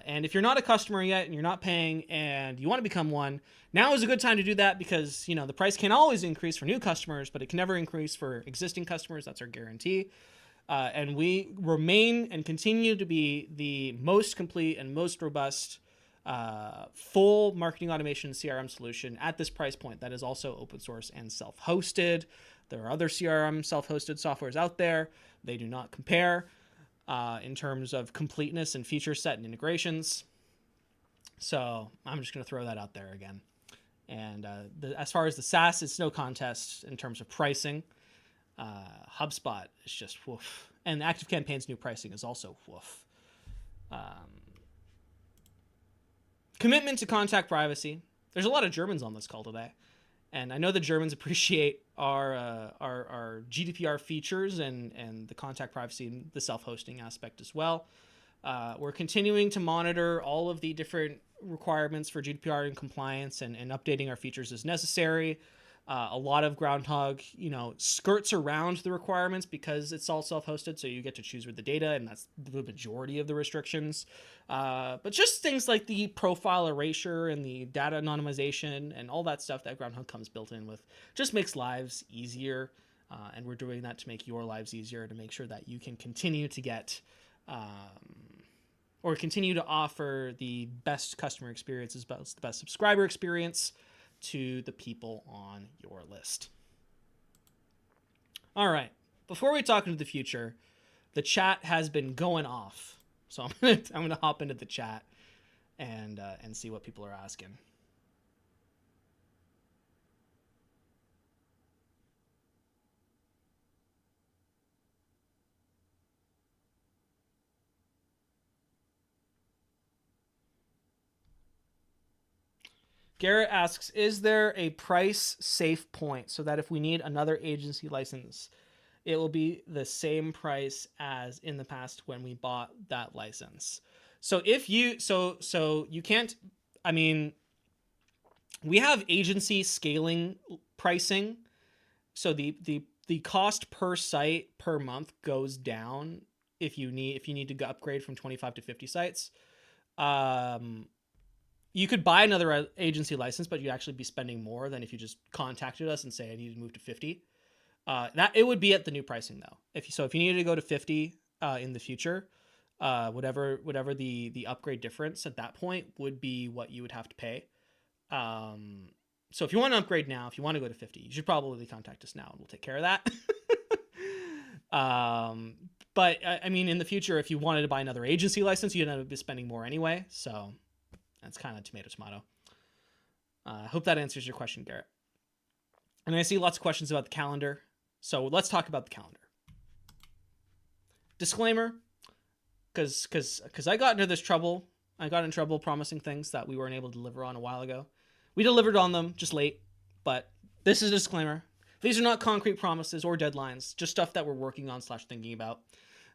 Speaker 1: And if you're not a customer yet and you're not paying and you want to become one, now is a good time to do that, because the price can always increase for new customers, but it can never increase for existing customers. That's our guarantee. And we remain and continue to be the most complete and most robust full marketing automation CRM solution at this price point that is also open source and self-hosted. There are other CRM self-hosted softwares out there. They do not compare in terms of completeness and feature set and integrations. So I'm just going to throw that out there again. And as far as the SaaS, it's no contest in terms of pricing. HubSpot is just woof. And ActiveCampaign's new pricing is also woof. Commitment to contact privacy. There's a lot of Germans on this call today. And I know the Germans appreciate our GDPR features and the contact privacy and the self-hosting aspect as well. We're continuing to monitor all of the different requirements for GDPR and compliance, and updating our features as necessary. A lot of Groundhogg, skirts around the requirements because it's all self-hosted, so you get to choose where the data, and that's the majority of the restrictions. But just things like the profile erasure and the data anonymization and all that stuff that Groundhogg comes built in with just makes lives easier. And we're doing that to make your lives easier, to make sure that you can continue to get or continue to offer the best customer experience, as well as the best subscriber experience to the people on your list. All right. Before we talk into the future, the chat has been going off, so I'm gonna hop into the chat and see what people are asking. Garrett asks, is there a price safe point so that if we need another agency license, it will be the same price as in the past when we bought that license? So if you, so you can't, I mean, we have agency scaling pricing. So the cost per site per month goes down if you need to upgrade from 25 to 50 sites. You could buy another agency license, but you'd actually be spending more than if you just contacted us and say, I need to move to 50. That it would be at the new pricing though. If you needed to go to 50 in the future, whatever the upgrade difference at that point would be what you would have to pay. So if you want to upgrade now, if you want to go to 50, you should probably contact us now and we'll take care of that. But I mean, in the future, if you wanted to buy another agency license, you'd end up spending more anyway. So that's kind of tomato. I hope that answers your question, Garrett. And I see lots of questions about the calendar. So let's talk about the calendar. Disclaimer, because I got into this trouble. I got in trouble promising things that we weren't able to deliver on a while ago. We delivered on them, just late. But this is a disclaimer. These are not concrete promises or deadlines, just stuff that we're working on / thinking about.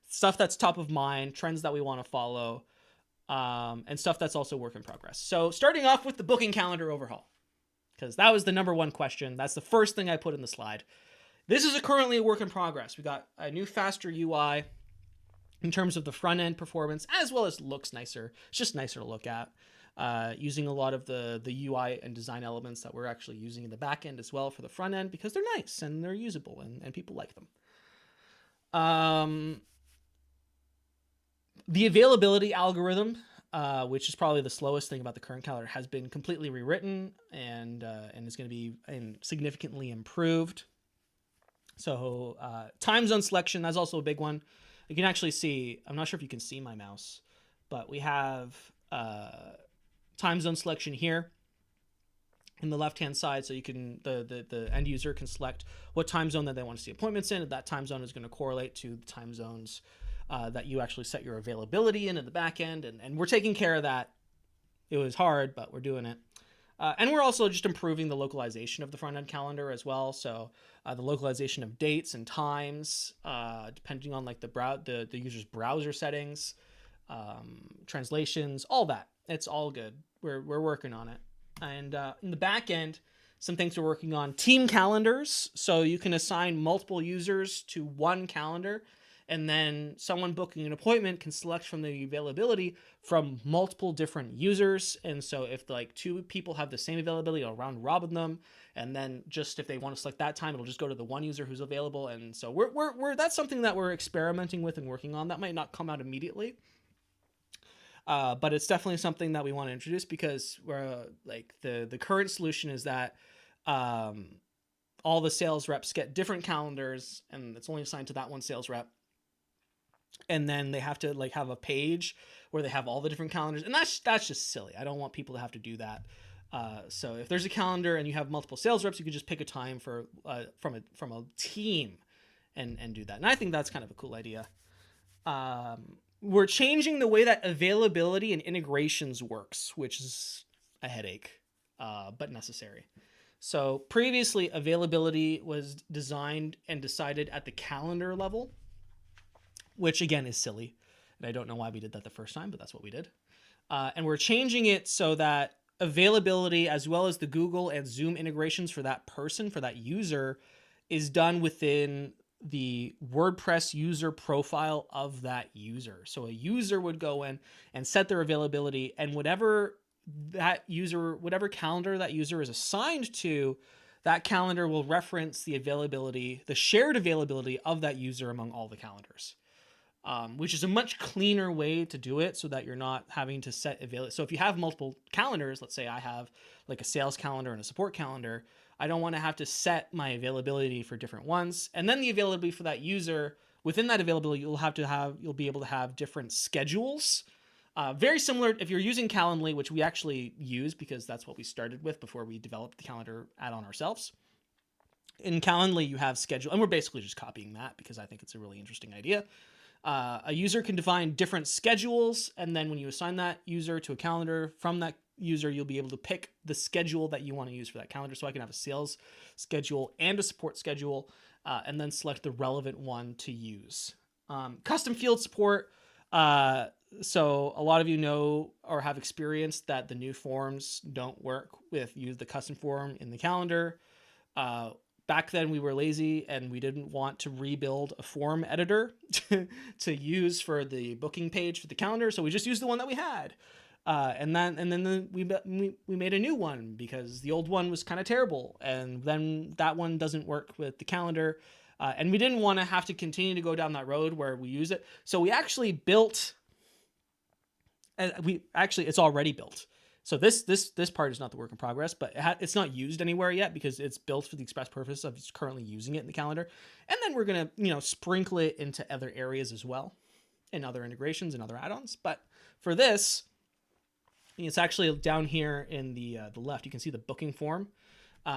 Speaker 1: Stuff that's top of mind, trends that we want to follow. And stuff that's also work in progress. So starting off with the booking calendar overhaul, because that was the number one question. That's the first thing I put in the slide. This is currently a work in progress. We got a new, faster UI in terms of the front end performance, as well as looks nicer. It's just nicer to look at. Using a lot of the UI and design elements that we're actually using in the back end as well for the front end, because they're nice and they're usable and people like them. The availability algorithm, which is probably the slowest thing about the current calendar, has been completely rewritten and is going to be significantly improved. So time zone selection, that's also a big one. You can actually see, I'm not sure if you can see my mouse, but we have time zone selection here in the left-hand side. So you can, the end user can select what time zone that they want to see appointments in. And that time zone is going to correlate to the time zones that you actually set your availability in the back end. And we're taking care of that. It was hard, but we're doing it. And we're also just improving the localization of the front end calendar as well. So the localization of dates and times, depending on like the user's browser settings, translations, all that. It's all good. We're working on it. And in the back end, some things we're working on: team calendars. So you can assign multiple users to one calendar, and then someone booking an appointment can select from the availability from multiple different users. And so if like two people have the same availability, it'll round robin them. And then just if they want to select that time, it'll just go to the one user who's available. And so we're that's something that we're experimenting with and working on. That might not come out immediately. But it's definitely something that we want to introduce, because we're like the current solution is that all the sales reps get different calendars and it's only assigned to that one sales rep. And then they have to like have a page where they have all the different calendars, and that's just silly. I don't want people to have to do that. So if there's a calendar and you have multiple sales reps, you could just pick a time for from a team and do that. And I think that's kind of a cool idea. We're changing the way that availability and integrations works, which is a headache, but necessary. So previously, availability was designed and decided at the calendar level, which again is silly. And I don't know why we did that the first time, but that's what we did. And we're changing it so that availability, as well as the Google and Zoom integrations for that person, for that user, is done within the WordPress user profile of that user. So a user would go in and set their availability, and whatever calendar that user is assigned to, that calendar will reference the availability, the shared availability of that user among all the calendars. Which is a much cleaner way to do it, so that you're not having to set availability. So if you have multiple calendars, let's say I have like a sales calendar and a support calendar, I don't want to have to set my availability for different ones. And then the availability for that user, within that availability, you'll be able to have different schedules. Very similar if you're using Calendly, which we actually use because that's what we started with before we developed the calendar add-on ourselves. In Calendly, you have schedule, and we're basically just copying that because I think it's a really interesting idea. A user can define different schedules, and then when you assign that user to a calendar, from that user, you'll be able to pick the schedule that you want to use for that calendar. So I can have a sales schedule and a support schedule, and then select the relevant one to use. Custom field support. So a lot of you know or have experienced that the new forms don't work with use the custom form in the calendar. Back then we were lazy and we didn't want to rebuild a form editor to use for the booking page for the calendar. So we just used the one that we had. And then we made a new one because the old one was kind of terrible. And then that one doesn't work with the calendar. And we didn't want to have to continue to go down that road where we use it. So we actually built, it's already built. So this part is not the work in progress, but it's not used anywhere yet because it's built for the express purpose of currently using it in the calendar. And then we're going to, sprinkle it into other areas as well, and other integrations and other add-ons. But for this, it's actually down here in the left. You can see the booking form.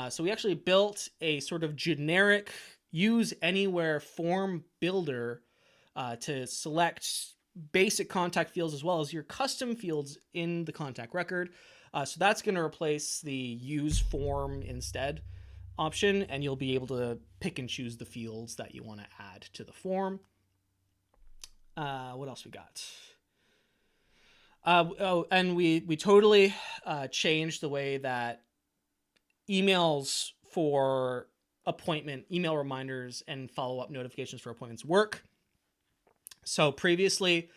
Speaker 1: So we actually built a sort of generic use anywhere form builder to select basic contact fields as well as your custom fields in the contact record. So that's going to replace the use form instead option, and you'll be able to pick and choose the fields that you want to add to the form. What else we got? And we totally changed the way that emails for email reminders and follow-up notifications for appointments work. So previously,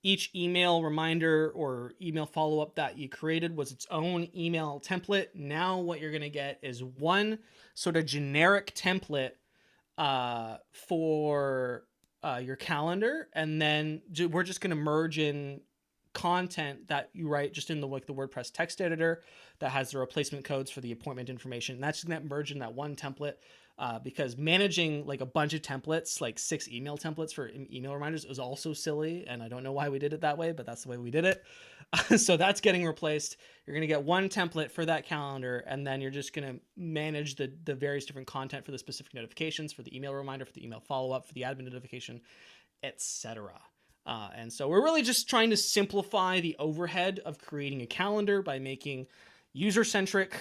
Speaker 1: each email reminder or email follow-up that you created was its own email template. Now what you're going to get is one sort of generic template for your calendar, and then we're just going to merge in content that you write just in the WordPress text editor that has the replacement codes for the appointment information. And that's going to merge in that one template. Because managing like a bunch of templates, like 6 email templates for email reminders, is also silly. And I don't know why we did it that way, but that's the way we did it. So that's getting replaced. You're going to get one template for that calendar, and then you're just going to manage the various different content for the specific notifications, for the email reminder, for the email follow-up, for the admin notification, etc. And so we're really just trying to simplify the overhead of creating a calendar by making user-centric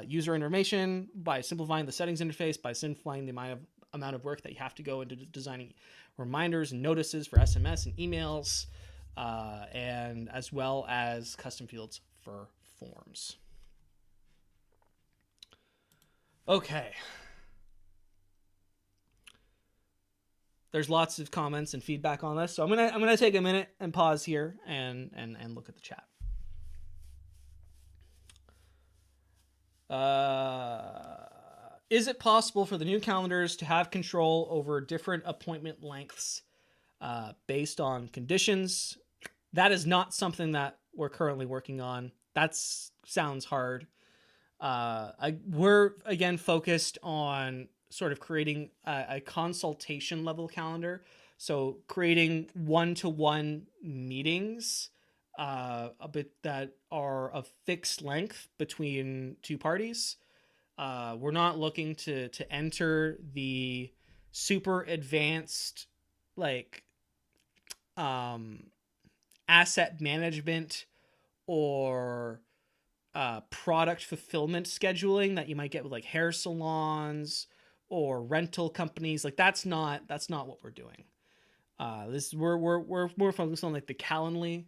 Speaker 1: user information, by simplifying the settings interface, by simplifying the amount of work that you have to go into designing reminders and notices for SMS and emails, and as well as custom fields for forms. Okay. There's lots of comments and feedback on this, so I'm gonna take a minute and pause here and look at the chat. Is it possible for the new calendars to have control over different appointment lengths based on conditions? That is not something that we're currently working on. That sounds hard. We're, again, focused on sort of creating a consultation level calendar. So creating one-to-one meetings that are of fixed length between two parties. We're not looking to enter the super advanced asset management or product fulfillment scheduling that you might get with like hair salons or rental companies. Like that's not what we're doing. We're more focused on like the Calendly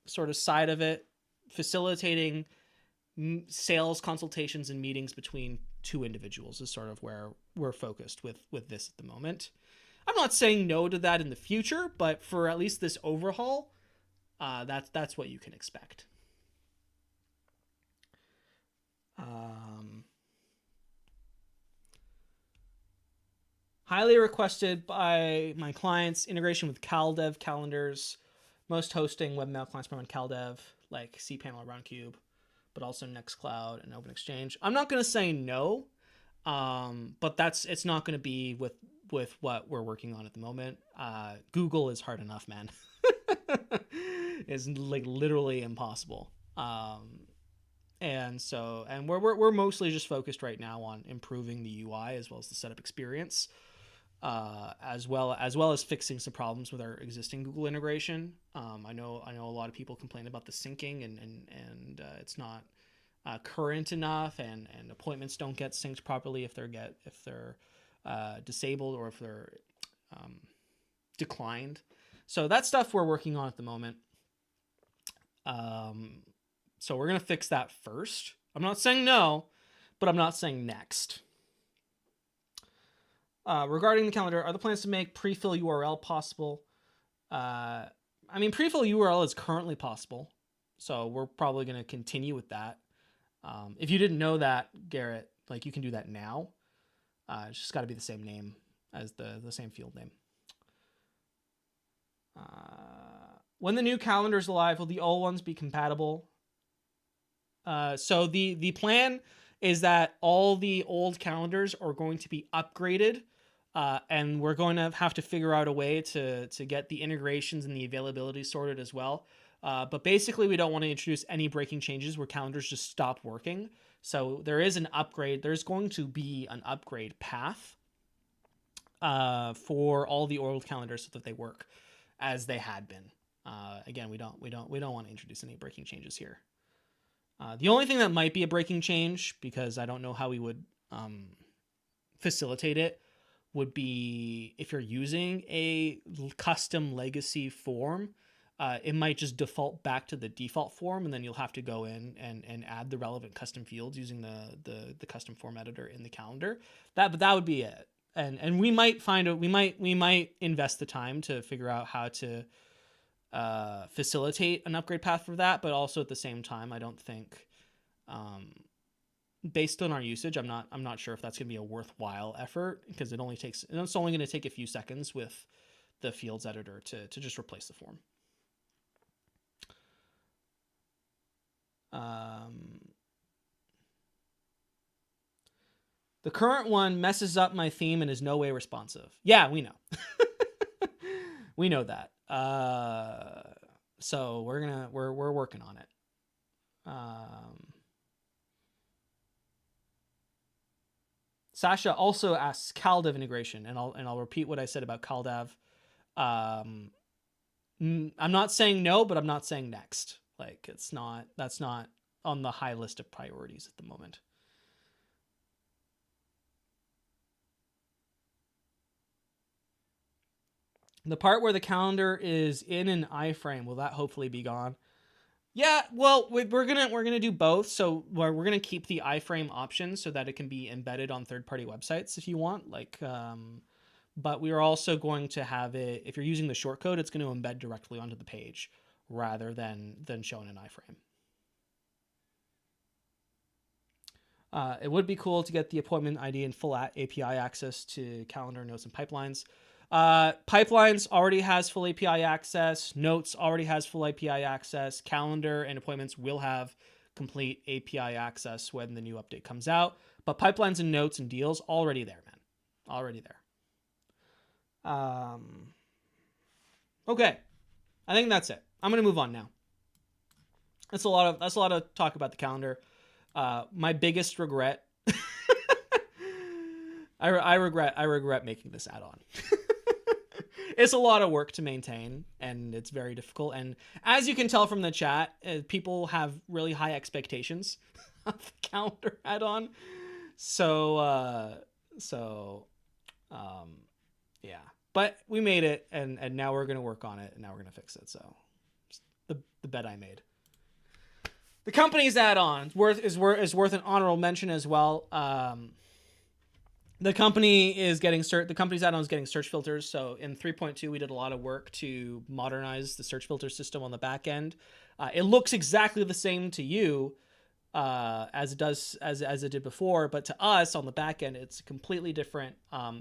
Speaker 1: sort of side of it, facilitating sales consultations and meetings between two individuals is sort of where we're focused with this at the moment. I'm not saying no to that in the future, but for at least this overhaul, that's what you can expect. Highly requested by my clients, integration with CalDev calendars. Most hosting webmail clients run CalDev, like cPanel or RunCube, but also Nextcloud and OpenExchange. I'm not going to say no, but it's not going to be with what we're working on at the moment. Google is hard enough, man. It's like literally impossible. And we're mostly just focused right now on improving the UI as well as the setup experience, as well as fixing some problems with our existing Google integration. I know a lot of people complain about the syncing and it's not current enough, and appointments don't get synced properly if they're disabled or if they're declined. So that's stuff we're working on at the moment. So we're going to fix that first. I'm not saying no, but I'm not saying next. Regarding the calendar, are the plans to make pre-fill URL possible? Pre-fill URL is currently possible, so we're probably going to continue with that. If you didn't know that, Garrett, like you can do that now. It's just got to be the same name as the same field name. When the new calendar is live, will the old ones be compatible? So the plan is that all the old calendars are going to be upgraded, and we're going to have to figure out a way to get the integrations and the availability sorted as well. But basically, we don't want to introduce any breaking changes where calendars just stop working. So there is an upgrade. There's going to be an upgrade path for all the old calendars so that they work as they had been. Again, we don't want to introduce any breaking changes here. The only thing that might be a breaking change, because I don't know how we would facilitate it, would be if you're using a custom legacy form, it might just default back to the default form, and then you'll have to go in and add the relevant custom fields using the custom form editor in the calendar. But that would be it. And we might we might invest the time to figure out how to facilitate an upgrade path for that, but also at the same time, I don't think, based on our usage, I'm not sure if that's going to be a worthwhile effort, because it's only going to take a few seconds with the fields editor to just replace the form. The current one messes up my theme and is no way responsive. Yeah, we know. We know that. So we're working on it. Sasha also asks CalDev integration, and I'll repeat what I said about CalDev. I'm not saying no, but I'm not saying next. Like that's not on the high list of priorities at the moment. The part where the calendar is in an iframe, will that hopefully be gone? Yeah, well, we're gonna do both. So we're gonna keep the iframe option so that it can be embedded on third-party websites if you want. But we are also going to have it, if you're using the shortcode, it's going to embed directly onto the page rather than showing an iframe. It would be cool to get the appointment ID and full API access to calendar, notes, and pipelines. Pipelines already has full API access. Notes already has full API access. Calendar and appointments will have complete API access when the new update comes out. But pipelines and notes and deals already there, man. Already there. Okay. I think that's it. I'm going to move on now. That's a lot of talk about the calendar. My biggest regret, I regret making this add-on. it's a lot of work to maintain, and it's very difficult. And as you can tell from the chat, people have really high expectations of the calendar add-on. So yeah, but we made it, and now we're gonna work on it, and now we're gonna fix it. So the bet I made. The company's add-on is worth an honorable mention as well. The company's add-on is getting search filters. So in 3.2, we did a lot of work to modernize the search filter system on the back end. It looks exactly the same to you as it did before, but to us on the back end, it's completely different.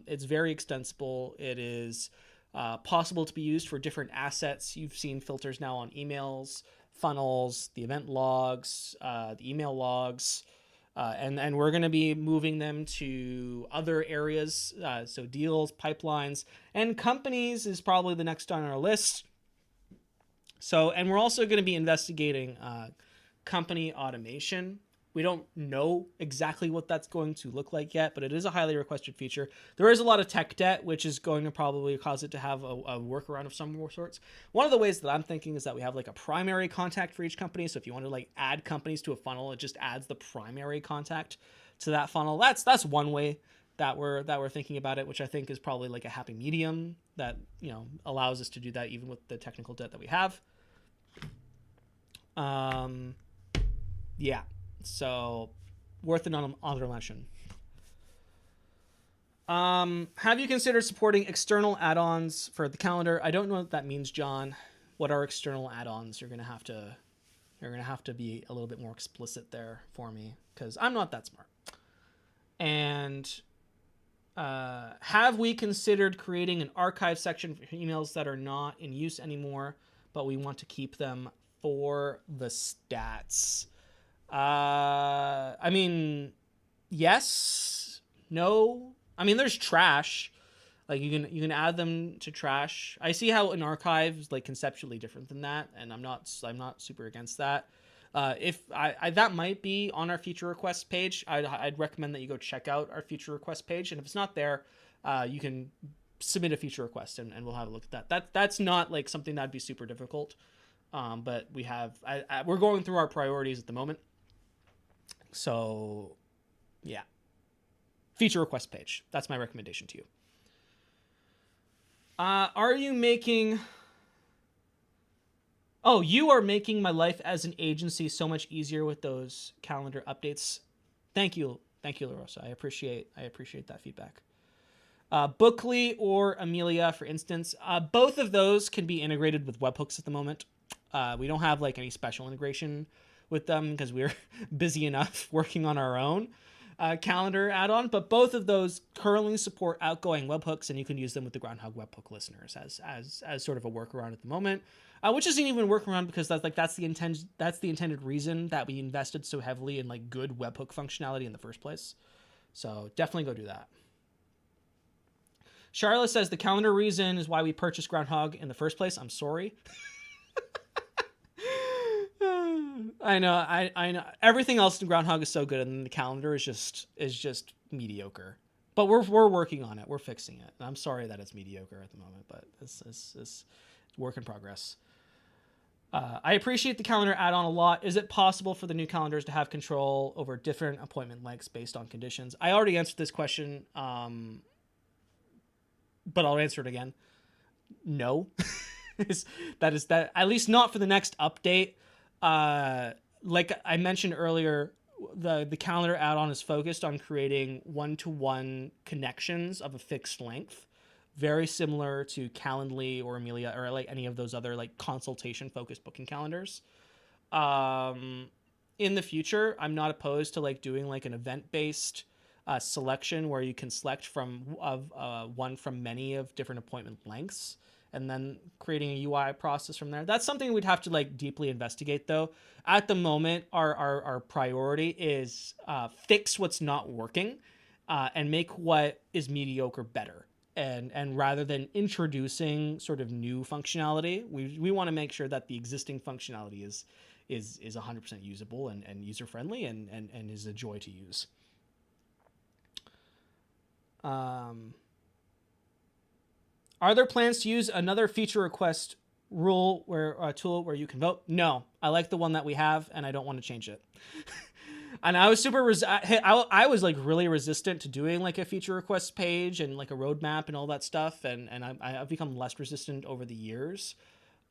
Speaker 1: It's very extensible. It is possible to be used for different assets. You've seen filters now on emails, funnels, the event logs, the email logs. And we're going to be moving them to other areas. So deals, pipelines, and companies is probably the next on our list. So, and we're also going to be investigating company automation. We don't know exactly what that's going to look like yet, but it is a highly requested feature. There is a lot of tech debt, which is going to probably cause it to have a workaround of some sorts. One of the ways that I'm thinking is that we have like a primary contact for each company. So if you want to like add companies to a funnel, it just adds the primary contact to that funnel. That's one way that we're thinking about it, which I think is probably like a happy medium that, you know, allows us to do that even with the technical debt that we have. Yeah. So, worth an honorable mention. Have you considered supporting external add-ons for the calendar? I don't know what that means, John. What are external add-ons? You're gonna have to be a little bit more explicit there for me, because I'm not that smart. And have we considered creating an archive section for emails that are not in use anymore, but we want to keep them for the stats? I mean, yes, no. I mean, there's trash. Like you can add them to trash. I see how an archive is like conceptually different than that, and I'm not super against that. If I that might be on our feature request page. I'd recommend that you go check out our feature request page, and if it's not there, you can submit a feature request, and we'll have a look at that. That's not like something that'd be super difficult. But we're going through our priorities at the moment. So, yeah. Feature request page. That's my recommendation to you. Are you making... Oh, you are making my life as an agency so much easier with those calendar updates. Thank you. Thank you, LaRosa. I appreciate that feedback. Bookly or Amelia, for instance. Both of those can be integrated with webhooks at the moment. We don't have like any special integration with them because we're busy enough working on our own calendar add-on, but both of those currently support outgoing webhooks, and you can use them with the Groundhogg webhook listeners as sort of a workaround at the moment, which isn't even a workaround because that's the intended reason that we invested so heavily in like good webhook functionality in the first place. So definitely go do that. Charlotte says the calendar reason is why we purchased Groundhogg in the first place. I'm sorry. I know. Everything else in Groundhogg is so good, and the calendar is just mediocre. But we're working on it. We're fixing it. And I'm sorry that it's mediocre at the moment, but it's work in progress. I appreciate the calendar add-on a lot. Is it possible for the new calendars to have control over different appointment lengths based on conditions? I already answered this question, but I'll answer it again. No. that is at least not for the next update. Like I mentioned earlier, the calendar add-on is focused on creating one-to-one connections of a fixed length, very similar to Calendly or Amelia or like any of those other like consultation-focused booking calendars. In the future, I'm not opposed to like doing like an event-based selection where you can select from one from many of different appointment lengths, and then creating a UI process from there. That's something we'd have to like deeply investigate though. At the moment, our priority is fix what's not working and make what is mediocre better. And rather than introducing sort of new functionality, we want to make sure that the existing functionality is 100% usable and user-friendly and is a joy to use. Are there plans to use another feature request rule where tool where you can vote? No, I like the one that we have, and I don't want to change it. And I was I was like really resistant to doing like a feature request page and like a roadmap and all that stuff, and I've become less resistant over the years.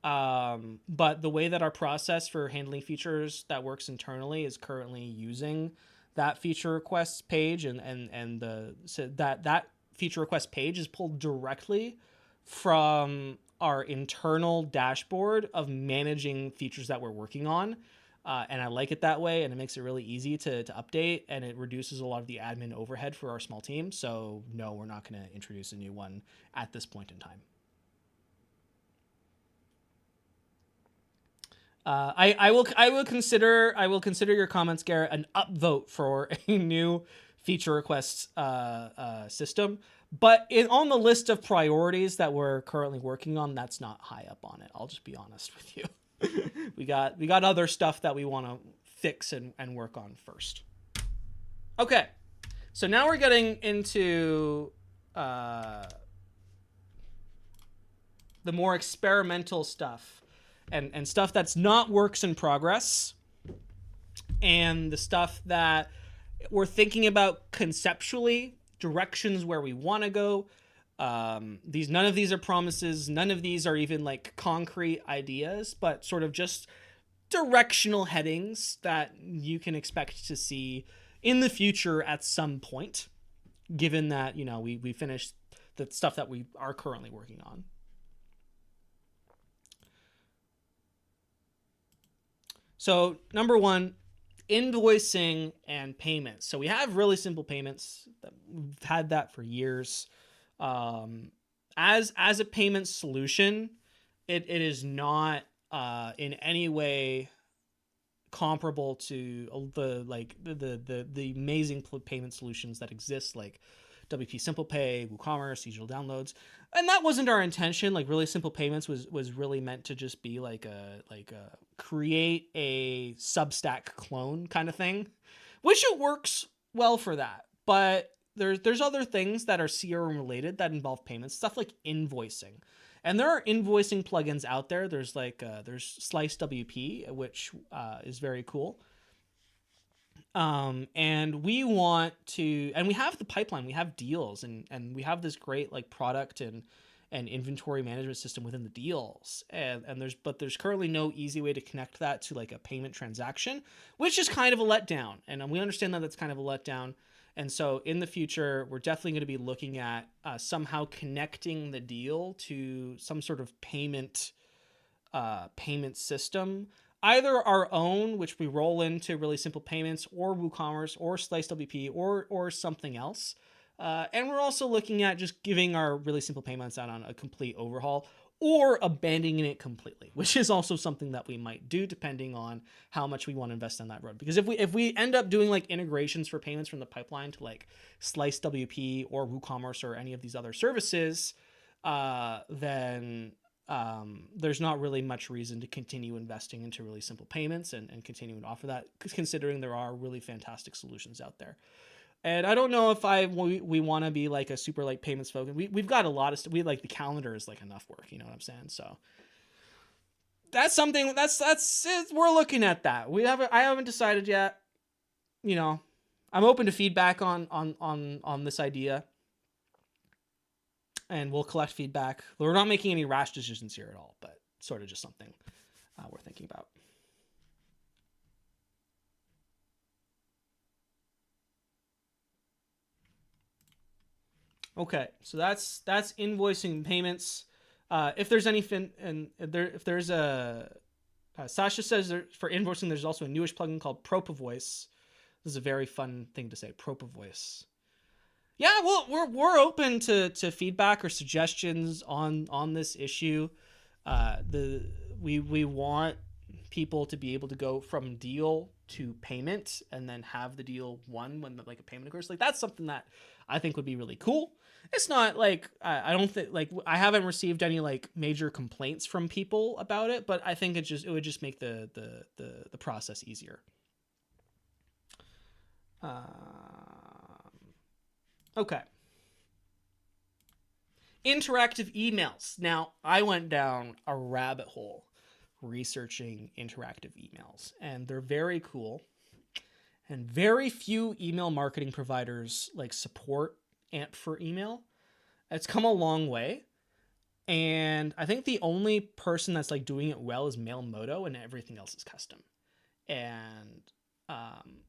Speaker 1: But the way that our process for handling features that works internally is currently using that feature requests page, and the so that feature request page is pulled directly from our internal dashboard of managing features that we're working on. And I like it that way, and it makes it really easy to update, and it reduces a lot of the admin overhead for our small team. So no, we're not going to introduce a new one at this point in time. I will consider your comments, Garrett, an upvote for a new feature requests system. But on the list of priorities that we're currently working on, that's not high up on it. I'll just be honest with you. we got other stuff that we want to fix and work on first. Okay, so now we're getting into the more experimental stuff. And stuff that's not works in progress, and the stuff that we're thinking about conceptually, directions where we want to go. None of these are promises. None of these are even like concrete ideas, but sort of just directional headings that you can expect to see in the future at some point, given that, you know, we finished the stuff that we are currently working on. So number one, invoicing and payments. So we have really simple payments. We've had that for years. As a payment solution, it is not in any way comparable to the amazing payment solutions that exist, like WP Simple Pay, WooCommerce, digital downloads. And that wasn't our intention. Like, really simple payments was really meant to just be like a create a Substack clone kind of thing, which it works well for that. But there's other things that are CRM related that involve payments, stuff like invoicing. And there are invoicing plugins out there. There's there's Slice WP, which is very cool. And we want to, and we have the pipeline, we have deals, and we have this great like product and inventory management system within the deals. And there's currently no easy way to connect that to like a payment transaction, which is kind of a letdown. And we understand that that's kind of a letdown. And so in the future, we're definitely going to be looking at somehow connecting the deal to some sort of payment system. Either our own, which we roll into Really Simple Payments, or WooCommerce, or Slice WP, or something else. And we're also looking at just giving our Really Simple Payments out on a complete overhaul, or abandoning it completely, which is also something that we might do depending on how much we want to invest on that road. Because if we end up doing like integrations for payments from the pipeline to like Slice WP or WooCommerce or any of these other services, then there's not really much reason to continue investing into Really Simple Payments and continuing to offer that, considering there are really fantastic solutions out there. And I don't know if we want to be like a super like payments focus. We've got a lot of stuff. We like the calendar is like enough work, you know what I'm saying? So that's something that's we're looking at that. I haven't decided yet. You know, I'm open to feedback on this idea. And we'll collect feedback. We're not making any rash decisions here at all, but sort of just something we're thinking about. Okay, so that's invoicing payments. If there's any if there's a Sasha says for invoicing, there's also a newish plugin called Propavoice. This is a very fun thing to say, Propavoice. Yeah, well, we're open to feedback or suggestions on this issue. We want people to be able to go from deal to payment and then have the deal won when like a payment occurs. Like, that's something that I think would be really cool. It's not like I don't think like I haven't received any like major complaints from people about it, but I think it would just make the process easier. Okay. Interactive emails. Now, I went down a rabbit hole researching interactive emails, and they're very cool. And very few email marketing providers like support AMP for email. It's come a long way. And I think the only person that's like doing it well is Mailmodo, and everything else is custom. And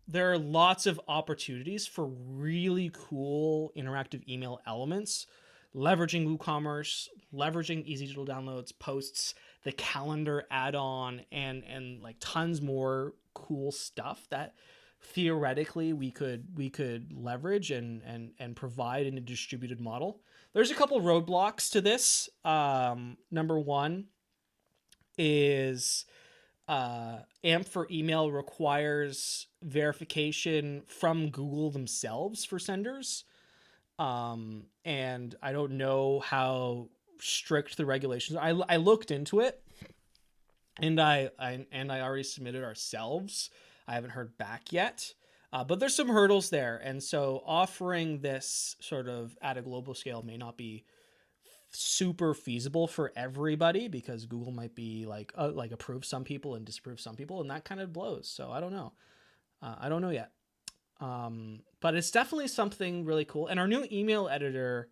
Speaker 1: there are lots of opportunities for really cool interactive email elements, leveraging WooCommerce, leveraging easy digital downloads, posts, the calendar add-on, and like tons more cool stuff that theoretically we could leverage and provide in a distributed model. There's a couple roadblocks to this. Number one is AMP for email requires verification from Google themselves for senders. And I don't know how strict the regulations are. I looked into it, and I already submitted ourselves. I haven't heard back yet, but there's some hurdles there. And so offering this sort of at a global scale may not be super feasible for everybody, because Google might be like approve some people and disapprove some people, and that kind of blows. So I don't know. I don't know yet. But it's definitely something really cool. And our new email editor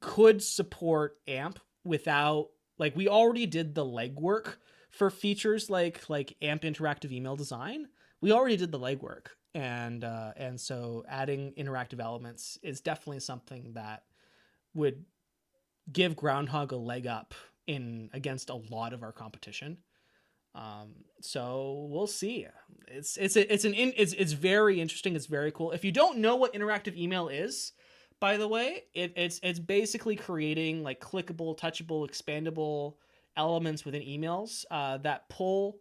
Speaker 1: could support AMP without, like, we already did the legwork for features like AMP interactive email design. We already did the legwork. And so adding interactive elements is definitely something that would give Groundhogg a leg up in against a lot of our competition. So we'll see. It's very interesting. It's very cool. If you don't know what interactive email is, by the way, it's basically creating like clickable, touchable, expandable elements within emails that pull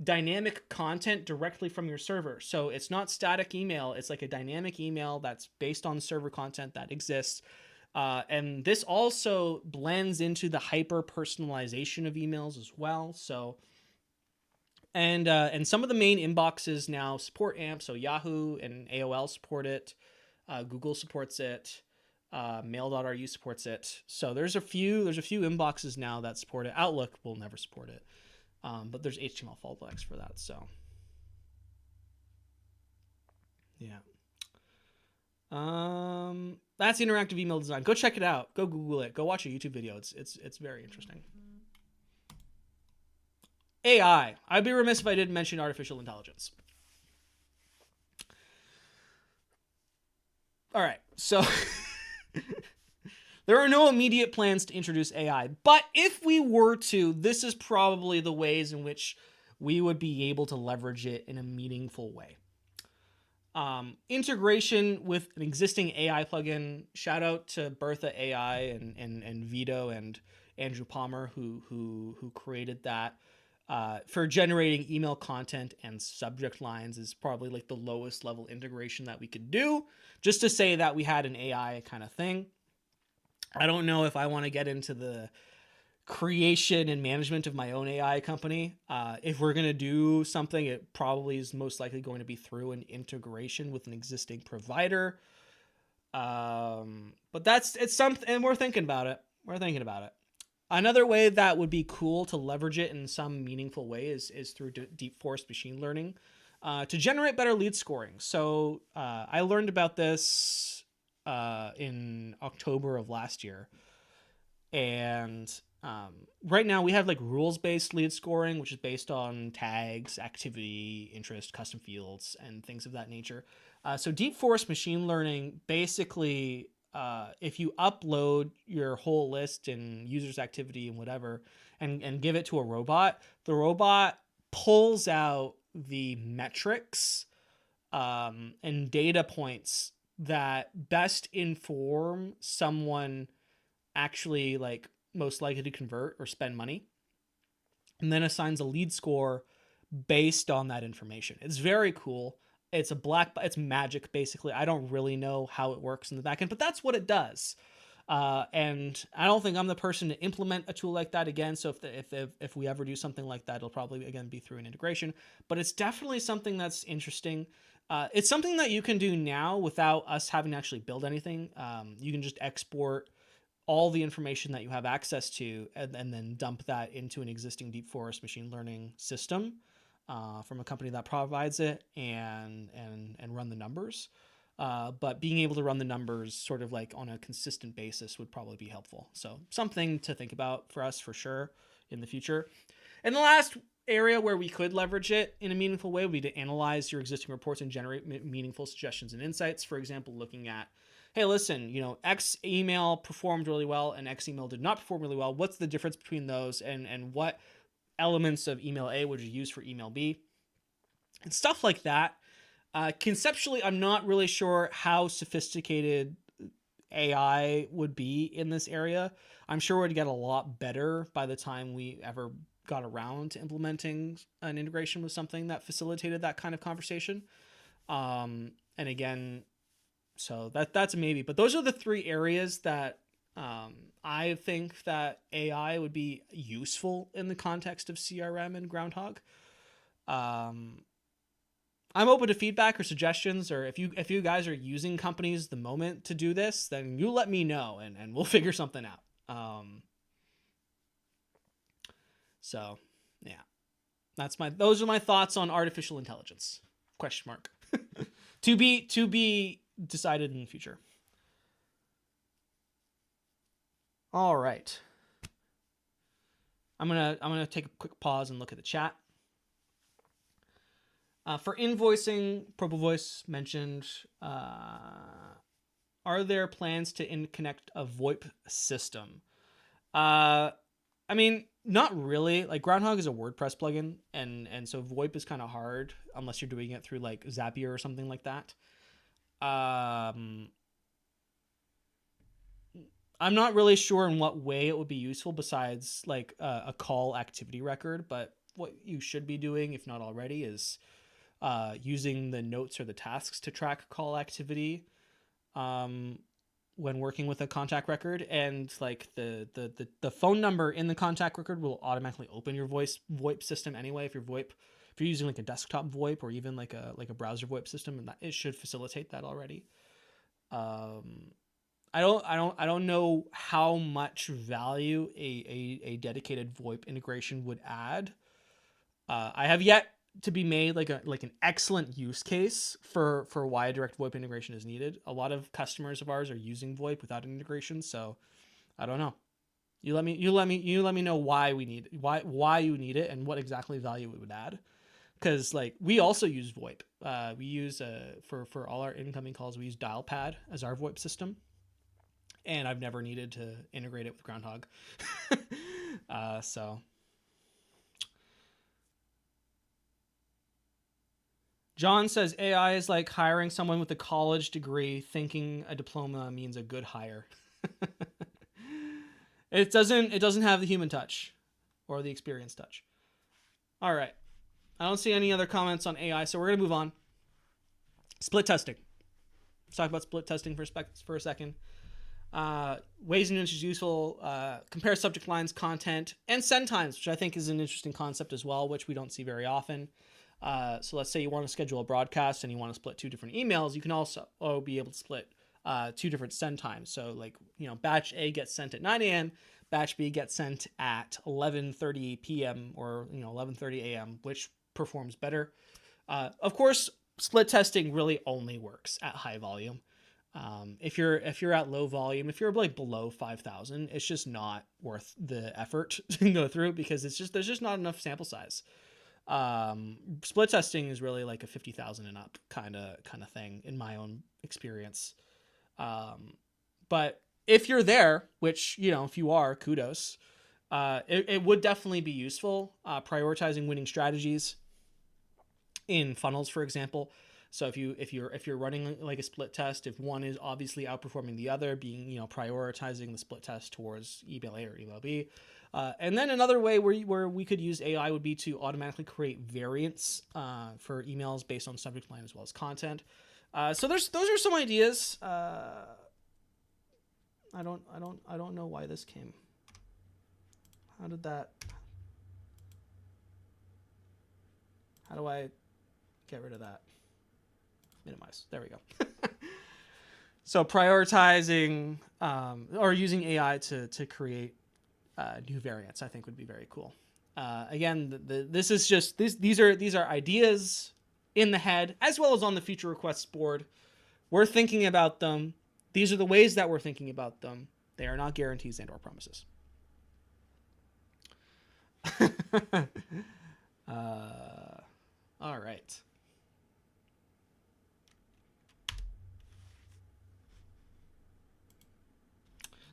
Speaker 1: dynamic content directly from your server. So it's not static email. It's like a dynamic email that's based on server content that exists. And this also blends into the hyper-personalization of emails as well. So, and some of the main inboxes now support AMP. So Yahoo and AOL support it. Google supports it. Mail.ru supports it. So there's a few inboxes now that support it. Outlook will never support it. But there's HTML fallbacks for that. So yeah. That's interactive email design. Go check it out. Go Google it. Go watch a YouTube video. It's very interesting. AI. I'd be remiss if I didn't mention artificial intelligence. All right. So there are no immediate plans to introduce AI, but if we were to, this is probably the ways in which we would be able to leverage it in a meaningful way. Integration with an existing AI plugin. Shout out to Bertha AI and Vito and Andrew Palmer who created that. For generating email content and subject lines is probably like the lowest level integration that we could do, just to say that we had an AI kind of thing. I don't know if I want to get into the creation and management of my own AI company. If we're going to do something, it probably is most likely going to be through an integration with an existing provider. But it's something, and we're thinking about it. Another way that would be cool to leverage it in some meaningful way is through deep forest machine learning to generate better lead scoring. So I learned about this in October of last year. And right now we have like rules-based lead scoring, which is based on tags, activity, interest, custom fields, and things of that nature. So deep forest machine learning basically, if you upload your whole list and users activity and whatever, and give it to a robot, the robot pulls out the metrics and data points that best inform someone actually like most likely to convert or spend money, and then assigns a lead score based on that information. It's very cool. It's magic, basically. I don't really know how it works in the back end, but that's what it does. And I don't think I'm the person to implement a tool like that again. So if we ever do something like that, it'll probably again be through an integration. But it's definitely something that's interesting. It's something that you can do now without us having to actually build anything. You can just export all the information that you have access to, and then dump that into an existing deep forest machine learning system from a company that provides it, and run the numbers. But being able to run the numbers sort of like on a consistent basis would probably be helpful. So something to think about for us for sure in the future. And the last area where we could leverage it in a meaningful way would be to analyze your existing reports and generate meaningful suggestions and insights. For example, looking at, hey, listen, X email performed really well and X email did not perform really well. What's the difference between those, and what elements of email A would you use for email B? And stuff like that. Conceptually, I'm not really sure how sophisticated AI would be in this area. I'm sure it would get a lot better by the time we ever got around to implementing an integration with something that facilitated that kind of conversation. And again, so that's a maybe. But those are the three areas that I think that AI would be useful in the context of CRM and Groundhogg. I'm open to feedback or suggestions, or if you guys are using companies the moment to do this, then you let me know and we'll figure something out. So yeah, those are my thoughts on artificial intelligence. ? to be decided in the future. All right. I'm gonna take a quick pause and look at the chat. For invoicing, ProboVoice mentioned, are there plans to connect a VoIP system? I mean, not really. Like, Groundhogg is a WordPress plugin, and so VoIP is kind of hard unless you're doing it through like Zapier or something like that. I'm not really sure in what way it would be useful besides like a call activity record, but what you should be doing, if not already, is using the notes or the tasks to track call activity when working with a contact record, and like the phone number in the contact record will automatically open your VoIP system anyway. If you're using like a desktop VoIP or even like a browser VoIP system, and that it should facilitate that already. I don't know how much value a dedicated VoIP integration would add. I have yet to be made like an excellent use case for why a direct VoIP integration is needed. A lot of customers of ours are using VoIP without an integration, so I don't know. You let me know why you need it and what exactly value it would add. Because like we also use VoIP. We use for all our incoming calls, we use Dialpad as our VoIP system, and I've never needed to integrate it with Groundhogg. So. John says AI is like hiring someone with a college degree thinking a diploma means a good hire. It doesn't have the human touch or the experience touch. All right. I don't see any other comments on AI, so we're going to move on. Split testing. Let's talk about split testing for a second. Ways in which is useful. Compare subject lines, content, and send times, which I think is an interesting concept as well, which we don't see very often. So let's say you want to schedule a broadcast and you want to split two different emails. You can also be able to split two different send times. So like, batch A gets sent at 9 a.m., batch B gets sent at 11:30 p.m. or 11:30 a.m., which performs better. Of course, split testing really only works at high volume. If you're at low volume, if you're like below 5,000, it's just not worth the effort to go through, because there's just not enough sample size. Split testing is really like a 50,000 and up kind of thing in my own experience. But if you're there, which, if you are, kudos, it would definitely be useful. Prioritizing winning strategies in funnels, for example. So if you're running like a split test, if one is obviously outperforming the other, prioritizing the split test towards email A or email B. And then another way where we could use AI would be to automatically create variants for emails based on subject line as well as content. So those are some ideas. I don't know why this came. How do I get rid of that? Minimize. There we go. So prioritizing or using AI to create new variants, I think would be very cool. Again, this is just these are ideas in the head as well as on the feature requests board. We're thinking about them. These are the ways that we're thinking about them. They are not guarantees and or promises. All right.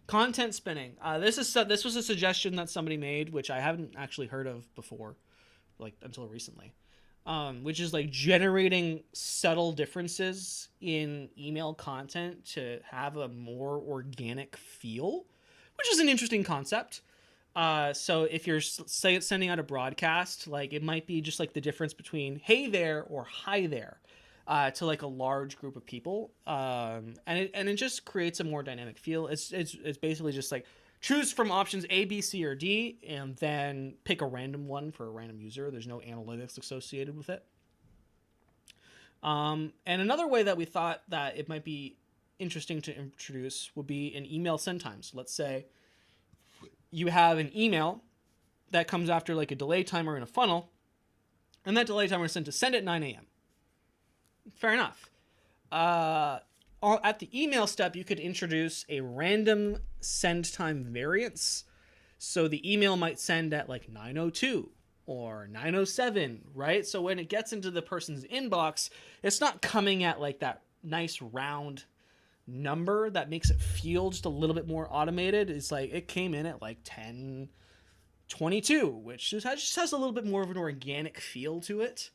Speaker 1: Content spinning. This was a suggestion that somebody made, which I haven't actually heard of before, like until recently. Which is like generating subtle differences in email content to have a more organic feel, which is an interesting concept. So if you're sending out a broadcast, like it might be just like the difference between "Hey there" or "Hi there." To like a large group of people, and it just creates a more dynamic feel. It's basically just like choose from options A, B, C, or D, and then pick a random one for a random user. There's no analytics associated with it. And another way that we thought that it might be interesting to introduce would be an email send times. Let's say you have an email that comes after like a delay timer in a funnel, and that delay timer is sent to send at 9 a.m. Fair enough. At the email step, you could introduce a random send time variance. So the email might send at like 9:02 or 9:07, right? So when it gets into the person's inbox, it's not coming at like that nice round number that makes it feel just a little bit more automated. It's like it came in at like 10:22, which just has a little bit more of an organic feel to it.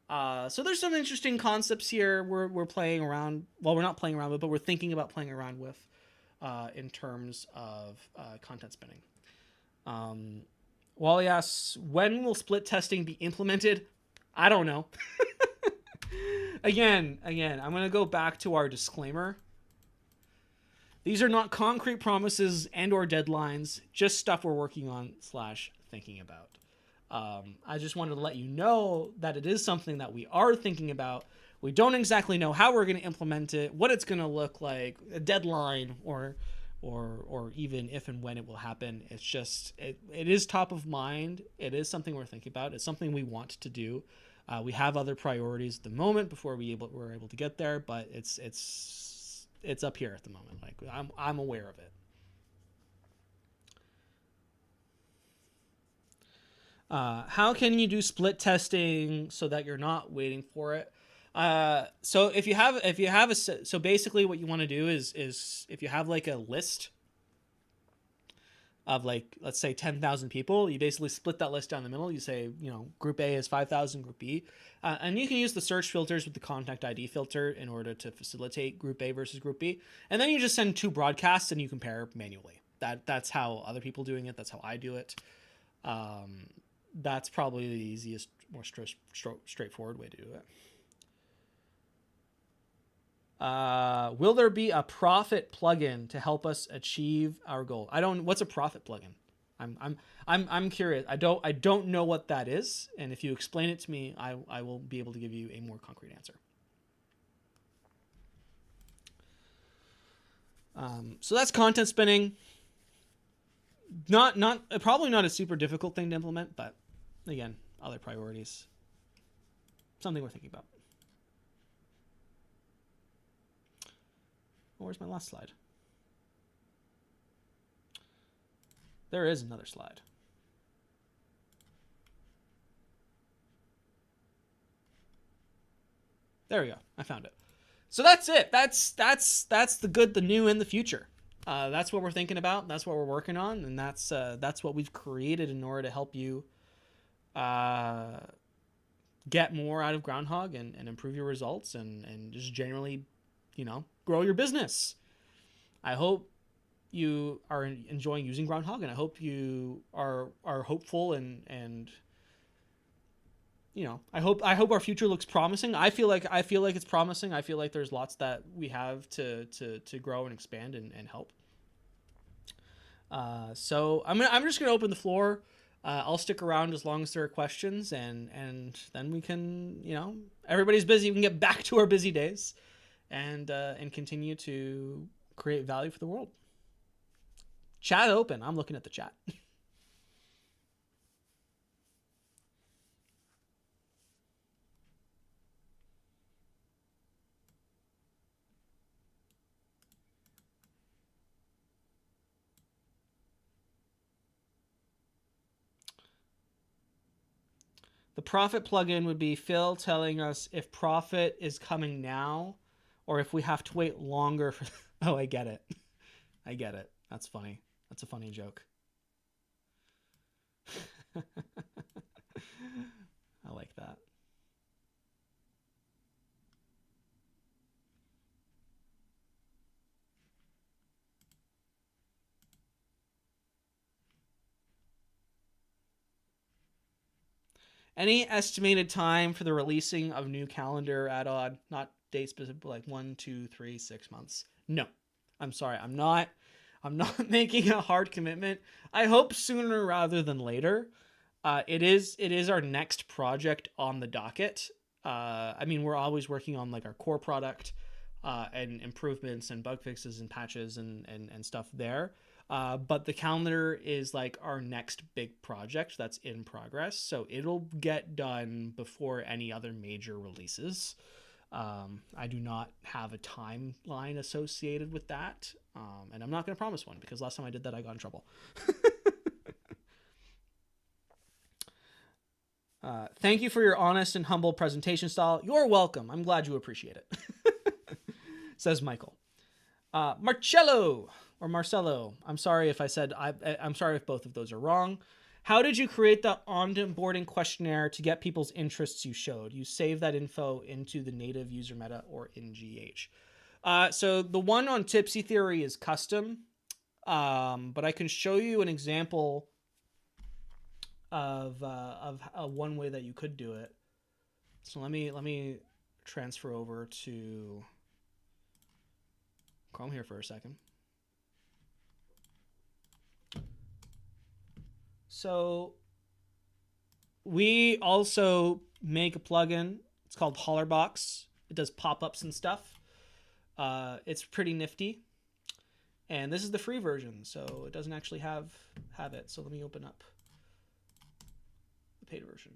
Speaker 1: So there's some interesting concepts here we're playing around. Well, we're not playing around with, but we're thinking about playing around with in terms of content spinning. Wally asks, when will split testing be implemented? I don't know. Again, I'm going to go back to our disclaimer. These are not concrete promises and or deadlines, just stuff we're working on / thinking about. I just wanted to let you know that it is something that we are thinking about. We don't exactly know how we're going to implement it, what it's going to look like, a deadline, or even if and when it will happen. It's just it is top of mind. It is something we're thinking about. It's something we want to do. We have other priorities at the moment before we're able to get there, but it's up here at the moment. Like I'm aware of it. How can you do split testing so that you're not waiting for it? So if you have so basically what you want to do is if you have like a list of like, let's say 10,000 people, you basically split that list down the middle. You say, group A is 5,000, group B, and you can use the search filters with the contact ID filter in order to facilitate group A versus group B. And then you just send 2 broadcasts and you compare manually. That's how other people doing it. That's how I do it. That's probably the easiest, more straightforward way to do it. Will there be a profit plugin to help us achieve our goal? What's a profit plugin? I'm curious. I don't know what that is, and if you explain it to me, I will be able to give you a more concrete answer. So that's content spinning. Probably not a super difficult thing to implement, but again, other priorities. Something we're thinking about. Where's my last slide? There is another slide. There we go. I found it. So that's it. That's the good, the new, and the future. That's what we're thinking about. That's what we're working on, and that's what we've created in order to help you get more out of Groundhogg and improve your results and just generally, grow your business. I hope you are enjoying using Groundhogg, and I hope you are hopeful and I hope our future looks promising. I feel like it's promising. I feel like there's lots that we have to grow and expand and help. So I'm just gonna open the floor. I'll stick around as long as there are questions, and then we can, everybody's busy. We can get back to our busy days, and continue to create value for the world. Chat open. I'm looking at the chat. The profit plugin would be Phil telling us if profit is coming now or if we have to wait longer for... Oh, I get it. I get it. That's funny. That's a funny joke. I like that. Any estimated time for the releasing of new calendar add-on? Not date specific, but like 1, 2, 3, 6 months. No, I'm sorry. I'm not making a hard commitment. I hope sooner rather than later. It is our next project on the docket. I mean, we're always working on like our core product and improvements and bug fixes and patches and stuff there. But the calendar is like our next big project that's in progress. So it'll get done before any other major releases. I do not have a timeline associated with that. And I'm not going to promise one because last time I did that, I got in trouble. Thank you for your honest and humble presentation style. You're welcome. I'm glad you appreciate it. Says Michael. Marcello or Marcelo. I'm sorry if I said, I'm sorry if both of those are wrong. How did you create the onboarding questionnaire to get people's interests you showed? You save that info into the native user meta or in GH. So the one on Tipsy Theory is custom, but I can show you an example of one way that you could do it. So let me transfer over to Chrome here for a second. So we also make a plugin. It's called Hollerbox. It does pop-ups and stuff. It's pretty nifty. And this is the free version, so it doesn't actually have it. So let me open up the paid version.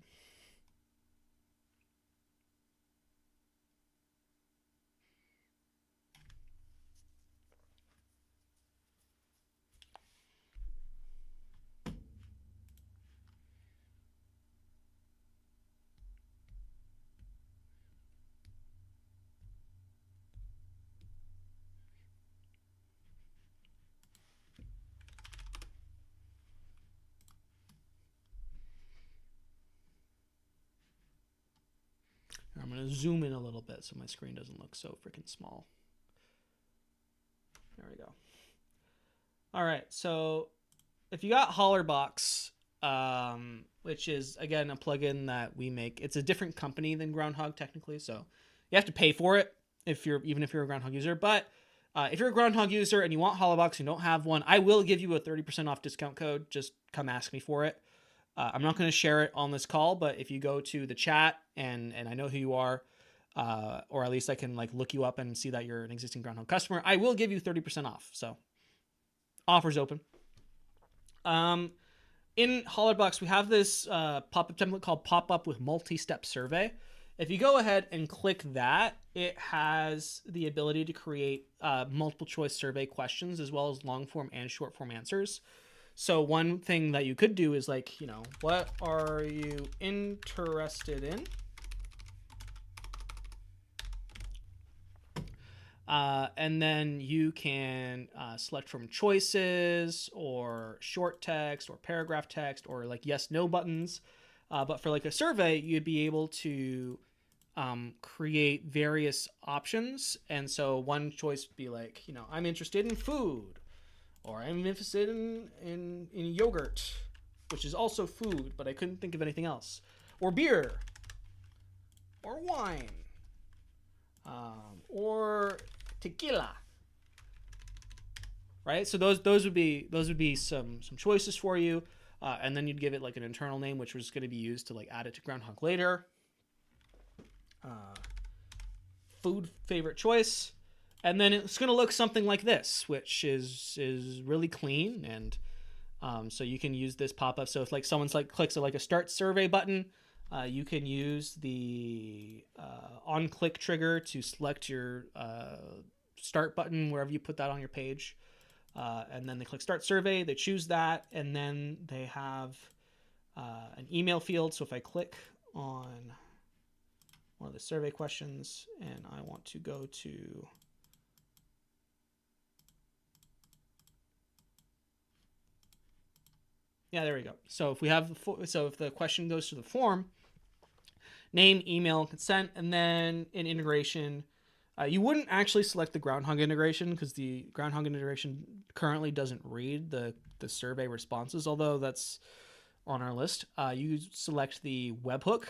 Speaker 1: I'm going to zoom in a little bit so my screen doesn't look so freaking small. There we go. All right, so if you got Hollerbox, which is, again, a plugin that we make. It's a different company than Groundhogg, technically, so you have to pay for it even if you're a Groundhogg user. But if you're a Groundhogg user and you want Hollerbox and don't have one, I will give you a 30% off discount code. Just come ask me for it. I'm not going to share it on this call, but if you go to the chat and I know who you are, or at least I can like look you up and see that you're an existing Groundhogg customer, I will give you 30% off. So offers open. In Hollerbox, we have this pop-up template called Pop-Up with Multi-Step Survey. If you go ahead and click that, it has the ability to create multiple choice survey questions as well as long form and short form answers. So one thing that you could do is like, what are you interested in? And then you can select from choices or short text or paragraph text or like yes, no buttons. But for like a survey, you'd be able to create various options. And so one choice would be like, I'm interested in food, or I'm interested in yogurt, which is also food, but I couldn't think of anything else, or beer, or wine, or tequila, right? So those would be some choices for you, and then you'd give it like an internal name, which was going to be used to like add it to Groundhogg later. food favorite choice, and then it's going to look something like this, which is really clean. And so you can use this pop-up. So if like someone's like clicks like a start survey button, you can use the on-click trigger to select your start button wherever you put that on your page. And then they click start survey, they choose that, and then they have an email field. So if I click on one of the survey questions and I want to go to there we go. So if we have if the question goes to the form, name, email, consent, and then an integration. You wouldn't actually select the Groundhogg integration because the Groundhogg integration currently doesn't read the survey responses, although that's on our list. You select the webhook,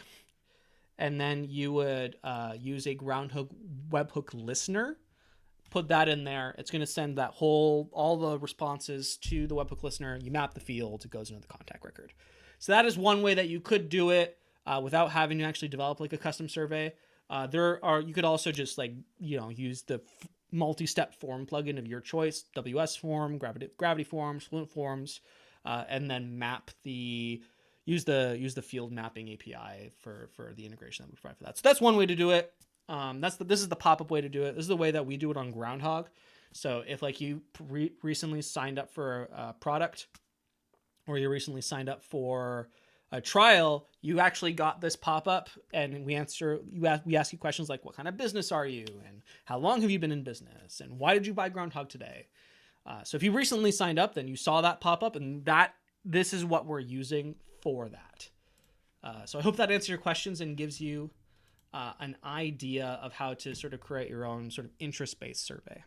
Speaker 1: and then you would use a Groundhogg webhook listener. Put that in there. It's going to send that all the responses to the webhook listener. You map the field. It goes into the contact record. So that is one way that you could do it without having to actually develop like a custom survey. You could also just use the multi-step form plugin of your choice, WS form, gravity forms, Fluent forms, and then use the field mapping API for the integration that we provide for that. So that's one way to do it. This is the pop-up way to do it. This is the way that we do it on Groundhogg. So if like you recently signed up for a product, or you recently signed up for a trial, you actually got this pop-up, and we ask you questions like, what kind of business are you, and how long have you been in business, and why did you buy Groundhogg today? So if you recently signed up, then you saw that pop-up, and this is what we're using for that. So I hope that answers your questions and gives you an idea of how to sort of create your own sort of interest-based survey.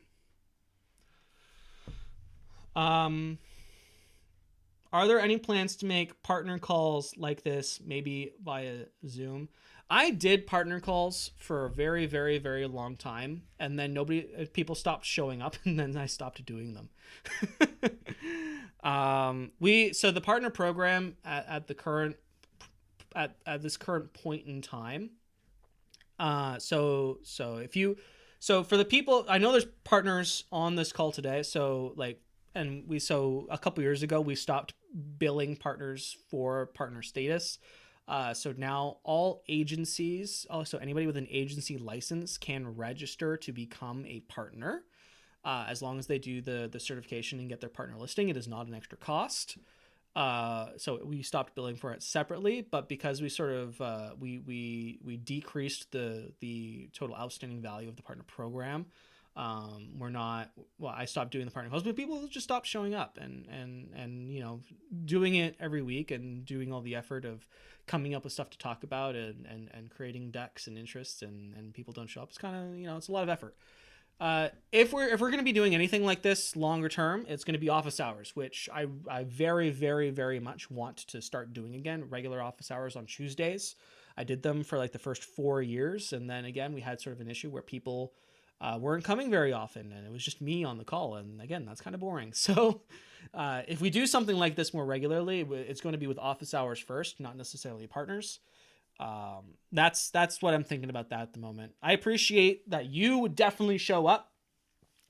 Speaker 1: Are there any plans to make partner calls like this, maybe via Zoom? I did partner calls for a very, very, very long time, and then people stopped showing up, and then I stopped doing them. So the partner program at this current point in time. So for the people, I know there's partners on this call today. So a couple years ago, we stopped billing partners for partner status. So now all agencies, also anybody with an agency license, can register to become a partner, as long as they do the certification and get their partner listing. It is not an extra cost. So we stopped billing for it separately, but because we sort of we decreased the total outstanding value of the partner program, I stopped doing the partner calls, but people just stopped showing up and doing it every week and doing all the effort of coming up with stuff to talk about and creating decks and interests, and people don't show up. It's kind of, it's a lot of effort. If we're going to be doing anything like this longer term, it's going to be office hours, which I very, very, very much want to start doing again. Regular office hours on Tuesdays. I did them for like the first 4 years, and then again we had sort of an issue where people weren't coming very often, and it was just me on the call, and again, that's kind of boring. So if we do something like this more regularly, it's going to be with office hours first, not necessarily partners. That's what I'm thinking about that at the moment. I appreciate that you would definitely show up,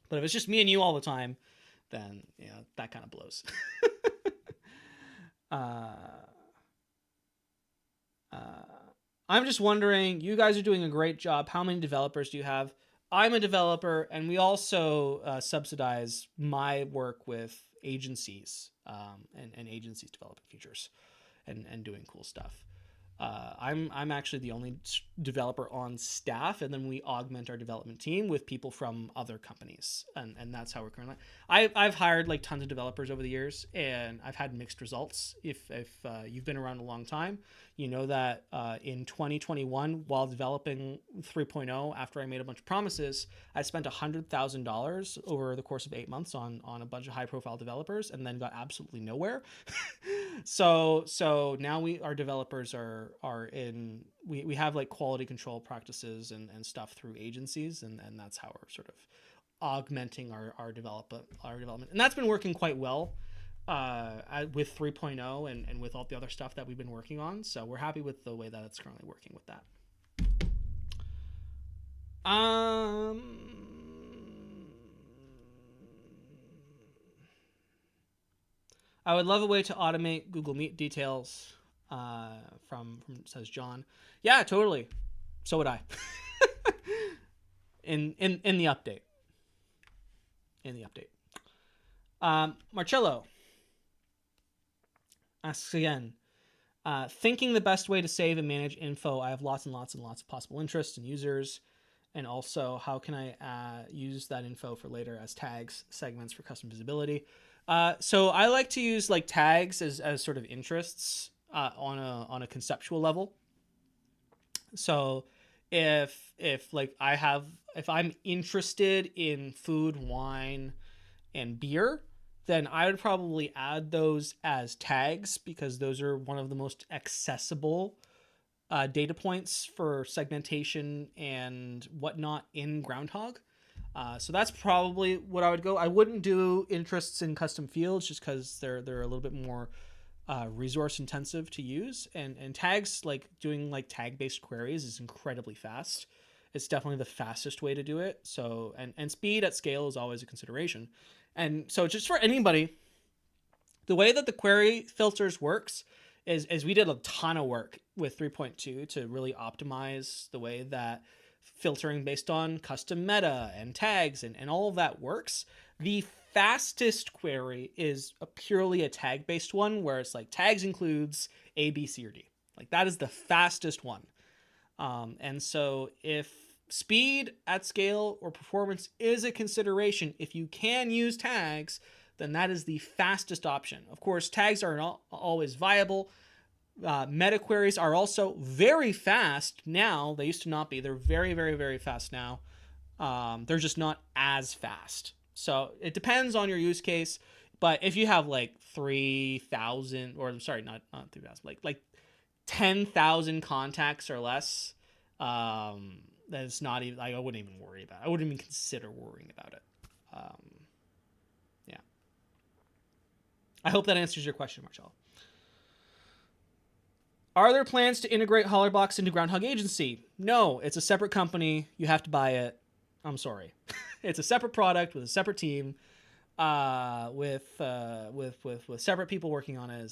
Speaker 1: but if it's just me and you all the time, then that kind of blows. I'm just wondering, you guys are doing a great job. How many developers do you have? I'm a developer, and we also subsidize my work with agencies, and agencies developing features and doing cool stuff. I'm actually the only developer on staff, and then we augment our development team with people from other companies, and that's how we're currently. I've hired like tons of developers over the years, and I've had mixed results. If you've been around a long time, you know that in 2021, while developing 3.0, after I made a bunch of promises, I spent $100,000 over the course of 8 months on a bunch of high-profile developers, and then got absolutely nowhere. So now our developers we have like quality control practices and stuff through agencies, and that's how we're sort of augmenting our development, and that's been working quite well with 3.0 and with all the other stuff that we've been working on. So we're happy with the way that it's currently working with that. Um, I would love a way to automate Google Meet details. From says John. Yeah, totally. So would I. In the update. In the update. Marcello asks again. Thinking the best way to save and manage info. I have lots and lots and lots of possible interests and users. And also, how can I use that info for later as tags, segments for custom visibility? So I like to use like tags as sort of interests on a conceptual level. So if like if I'm interested in food, wine, and beer, then I would probably add those as tags because those are one of the most accessible data points for segmentation and whatnot in Groundhogg. So that's probably what I would go. I wouldn't do interests in custom fields just because they're a little bit more resource intensive to use, and tags, like doing like tag based queries, is incredibly fast. It's definitely the fastest way to do it. So and speed at scale is always a consideration. And so just for anybody, the way that the query filters works is we did a ton of work with 3.2 to really optimize the way that filtering based on custom meta and tags and all of that works. The fastest query is purely a tag based one where it's like tags includes A, B, C, or D. Like that is the fastest one. And so if speed at scale or performance is a consideration, if you can use tags, then that is the fastest option. Of course, tags are not always viable. Meta queries are also very fast now. They used to not be. They're very, very, very fast now. They're just not as fast. So it depends on your use case. But if you have like 3,000, or sorry, not 3,000, like 10,000 contacts or less, that's not even, I wouldn't even worry about it. I wouldn't even consider worrying about it. Yeah. I hope that answers your question, Marcel. Are there plans to integrate Hollerbox into Groundhogg Agency? No, it's a separate company. You have to buy it. I'm sorry. It's a separate product with a separate team, with separate people working on it.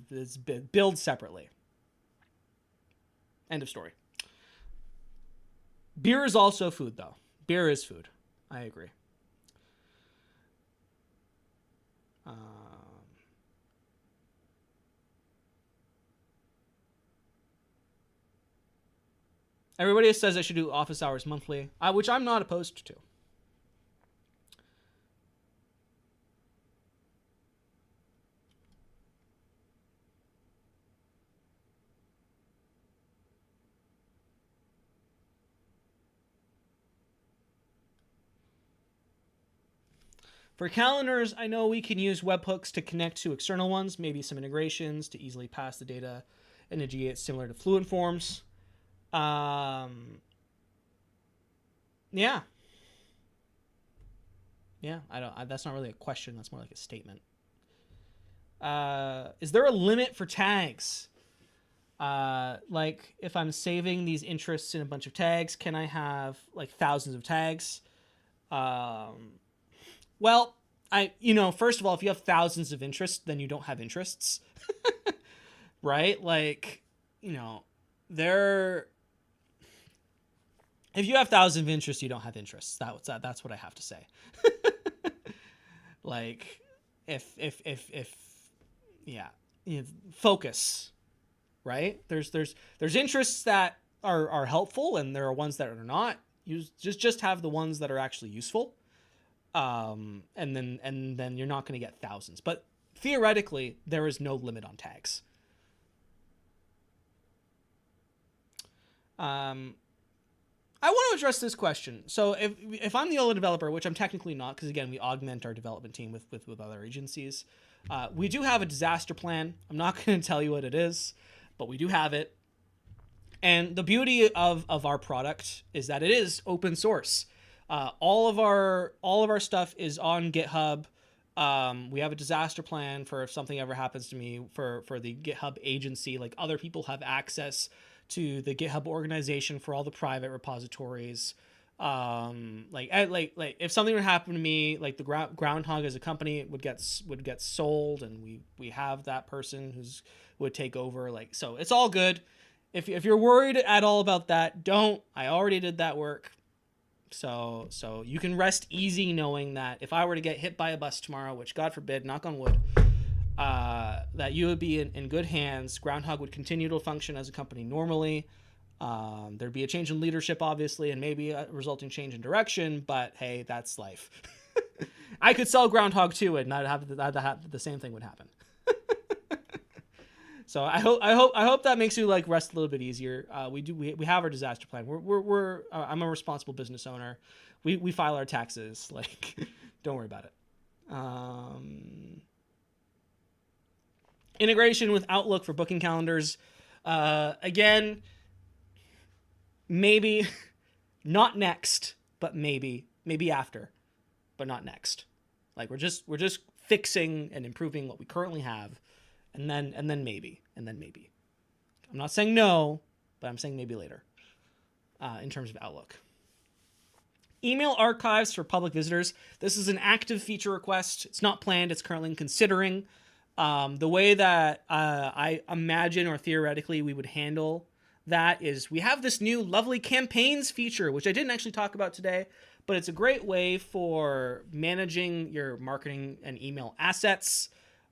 Speaker 1: It's built separately. End of story. Beer is also food, though. Beer is food. I agree. Everybody says I should do office hours monthly, which I'm not opposed to. For calendars, I know we can use webhooks to connect to external ones, maybe some integrations to easily pass the data in a GA similar to Fluent Forms. Yeah. Yeah, that's not really a question. That's more like a statement. Is there a limit for tags? Like if I'm saving these interests in a bunch of tags, can I have like thousands of tags? Well, first of all, if you have thousands of interests, then you don't have interests, right? Like, if you have thousands of interests, you don't have interests. That's what I have to say. Like, if yeah, focus, right? There's interests that are helpful, and there are ones that are not. You just have the ones that are actually useful. And then you're not going to get thousands. But theoretically, there is no limit on tags. I want to address this question. So if I'm the only developer, which I'm technically not, because again, we augment our development team with other agencies, we do have a disaster plan. I'm not going to tell you what it is, but we do have it. And the beauty of our product is that it is open source. All of our stuff is on GitHub. We have a disaster plan for if something ever happens to me for the GitHub agency. Like, other people have access to the GitHub organization for all the private repositories. Like if something would happen to me, like the Groundhog as a company would get sold, and we have that person who's would take over. Like, so it's all good. If you're worried at all about that, don't. I already did that work. So you can rest easy knowing that if I were to get hit by a bus tomorrow, which God forbid, knock on wood, that you would be in good hands. Groundhog would continue to function as a company normally. There'd be a change in leadership, obviously, and maybe a resulting change in direction, but hey, that's life. I could sell Groundhog too and not have the same thing would happen. So I hope that makes you like rest a little bit easier. We have our disaster plan. I'm a responsible business owner. We file our taxes. Like, don't worry about it. Integration with Outlook for booking calendars. Again, maybe not next, but maybe after, but not next. Like we're just fixing and improving what we currently have, and then maybe. I'm not saying no, but I'm saying maybe later. In terms of Outlook. Email archives for public visitors. This is an active feature request. It's not planned. It's currently considering. The way that I imagine or theoretically we would handle that is we have this new lovely campaigns feature, which I didn't actually talk about today, but it's a great way for managing your marketing and email assets.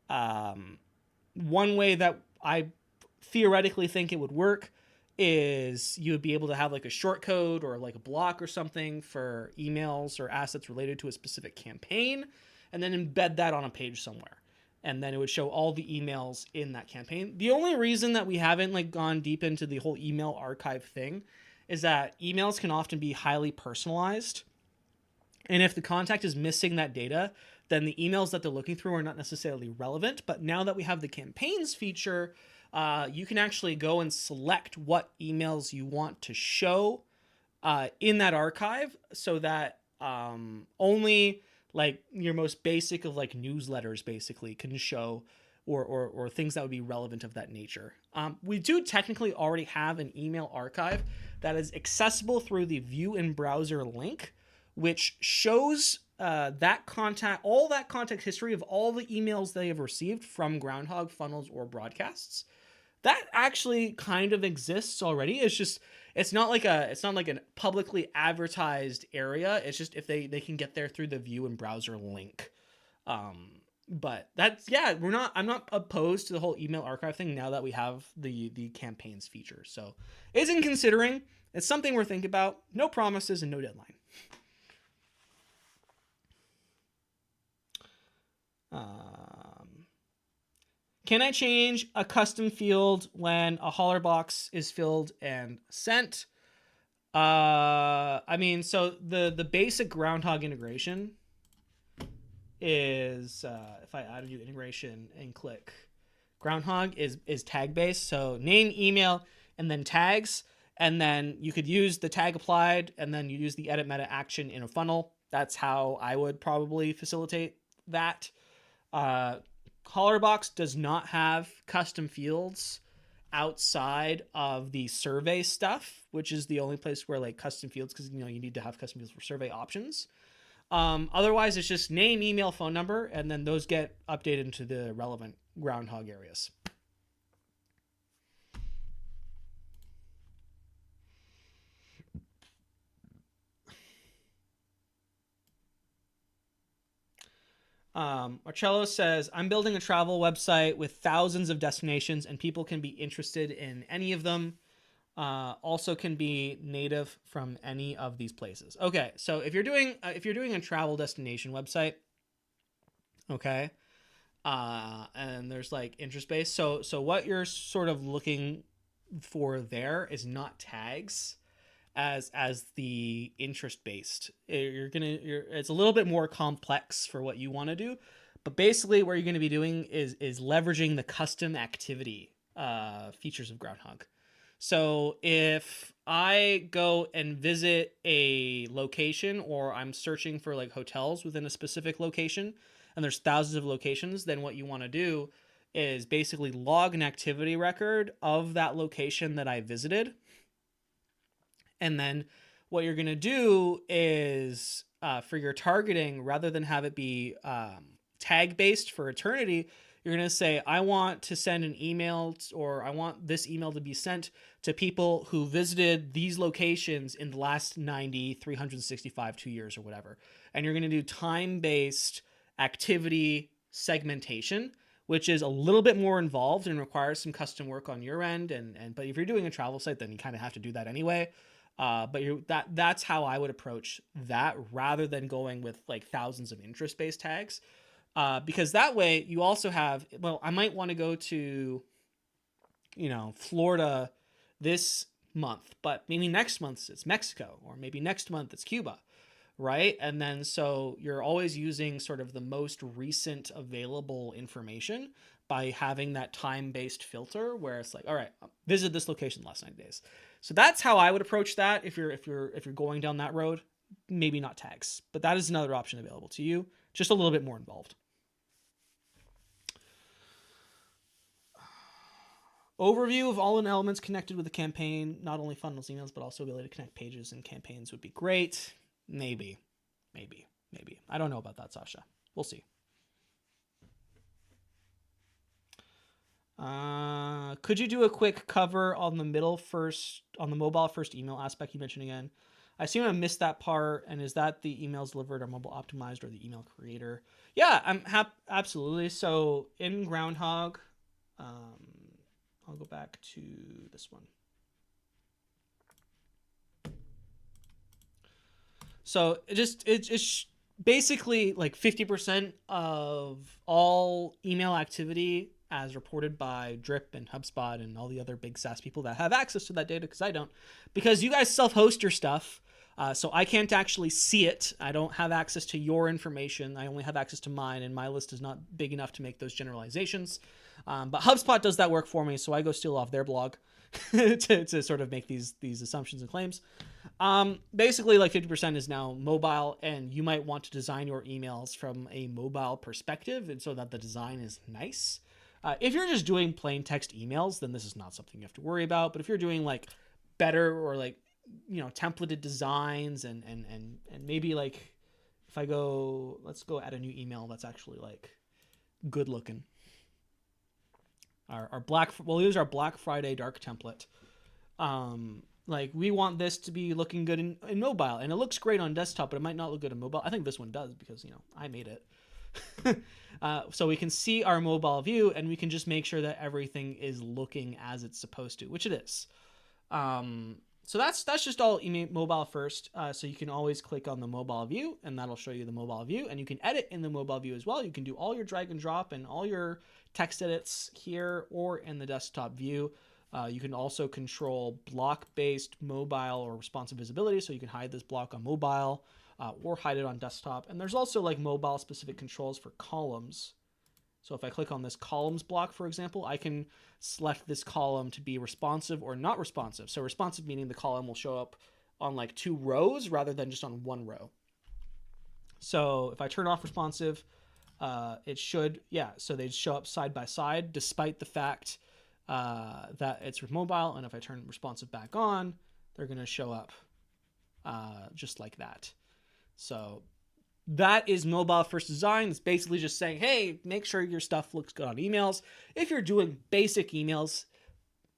Speaker 1: One way that I theoretically think it would work is you would be able to have like a short code or like a block or something for emails or assets related to a specific campaign, and then embed that on a page somewhere. And then it would show all the emails in that campaign. The only reason that we haven't like gone deep into the whole email archive thing is that emails can often be highly personalized. And if the contact is missing that data, then the emails that they're looking through are not necessarily relevant. But now that we have the campaigns feature, you can actually go and select what emails you want to show in that archive, so that only like your most basic of like newsletters basically can show, or things that would be relevant of that nature. We do technically already have an email archive that is accessible through the view in browser link, which shows all that contact history of all the emails they have received from Groundhog, funnels, or broadcasts. That actually kind of exists already. It's not like a publicly advertised area. It's just if they can get there through the view and browser link. But I'm not opposed to the whole email archive thing now that we have the campaigns feature. So it's in considering. It's something we're thinking about. No promises and no deadline. Can I change a custom field when a holler box is filled and sent? I mean, so the basic Groundhog integration is if I add a new integration and click Groundhog is tag based. So name, email, and then tags. And then you could use the tag applied, and then you use the edit meta action in a funnel. That's how I would probably facilitate that. Hollerbox does not have custom fields outside of the survey stuff, which is the only place where like custom fields, because you need to have custom fields for survey options. Otherwise, it's just name, email, phone number, and then those get updated into the relevant Groundhog areas. Marcello says, I'm building a travel website with thousands of destinations, and people can be interested in any of them. Also can be native from any of these places. Okay, so if you're doing a travel destination website, okay, and there's like interest based. So what you're sort of looking for there is not tags as the interest based. It's a little bit more complex for what you want to do, but basically what you're going to be doing is leveraging the custom activity features of Groundhog. So if I go and visit a location, or I'm searching for like hotels within a specific location, and there's thousands of locations, then what you want to do is basically log an activity record of that location that I visited. And then what you're going to do is for your targeting, rather than have it be tag based for eternity, you're going to say, I want to send an email, or I want this email to be sent to people who visited these locations in the last 90, 365, 2 years or whatever. And you're going to do time-based activity segmentation, which is a little bit more involved and requires some custom work on your end. But if you're doing a travel site, then you kind of have to do that anyway. But that's how I would approach that, rather than going with like thousands of interest-based tags. Because that way you also have, well, I might want to go to, Florida this month, but maybe next month it's Mexico, or maybe next month it's Cuba, right? And then so you're always using sort of the most recent available information by having that time-based filter where it's like, all right, visit this location the last 9 days. So that's how I would approach that if you're going down that road. Maybe not tags, but that is another option available to you, just a little bit more involved. Overview of all the elements connected with the campaign, not only funnels, emails, but also ability to connect pages and campaigns would be great. Maybe. I don't know about that, Sasha. We'll see. Could you do a quick cover on the mobile first email aspect you mentioned again? I seem to have missed that part. And is that the emails delivered are mobile optimized, or the email creator? Yeah, I'm absolutely. So in Groundhogg, I'll go back to this one. So it's basically like 50% of all email activity as reported by Drip and HubSpot and all the other big SaaS people that have access to that data, because I don't. Because you guys self-host your stuff, so I can't actually see it. I don't have access to your information. I only have access to mine, and my list is not big enough to make those generalizations. But HubSpot does that work for me, so I go steal off their blog to sort of make these assumptions and claims. Basically, like 50% is now mobile, and you might want to design your emails from a mobile perspective, and so that the design is nice. If you're just doing plain text emails, then this is not something you have to worry about. But if you're doing like better, or like, templated designs and maybe like, if I go, let's go add a new email that's actually like good looking. We'll use our Black Friday dark template. Like, we want this to be looking good in mobile, and it looks great on desktop, but it might not look good in mobile. I think this one does, because, I made it. So we can see our mobile view, and we can just make sure that everything is looking as it's supposed to, which it is. So that's just all mobile first. So you can always click on the mobile view, and that'll show you the mobile view, and you can edit in the mobile view as well. You can do all your drag and drop and all your text edits here or in the desktop view. You can also control block-based mobile or responsive visibility, so you can hide this block on mobile or hide it on desktop. And there's also like mobile-specific controls for columns. So if I click on this columns block, for example, I can select this column to be responsive or not responsive. So responsive meaning the column will show up on like 2 rows rather than just on 1 row. So if I turn off responsive, it should, so they'd show up side by side, despite the fact that it's mobile. And if I turn responsive back on, they're going to show up just like that. So that is mobile first design. It's basically just saying, hey, make sure your stuff looks good on emails. If you're doing basic emails,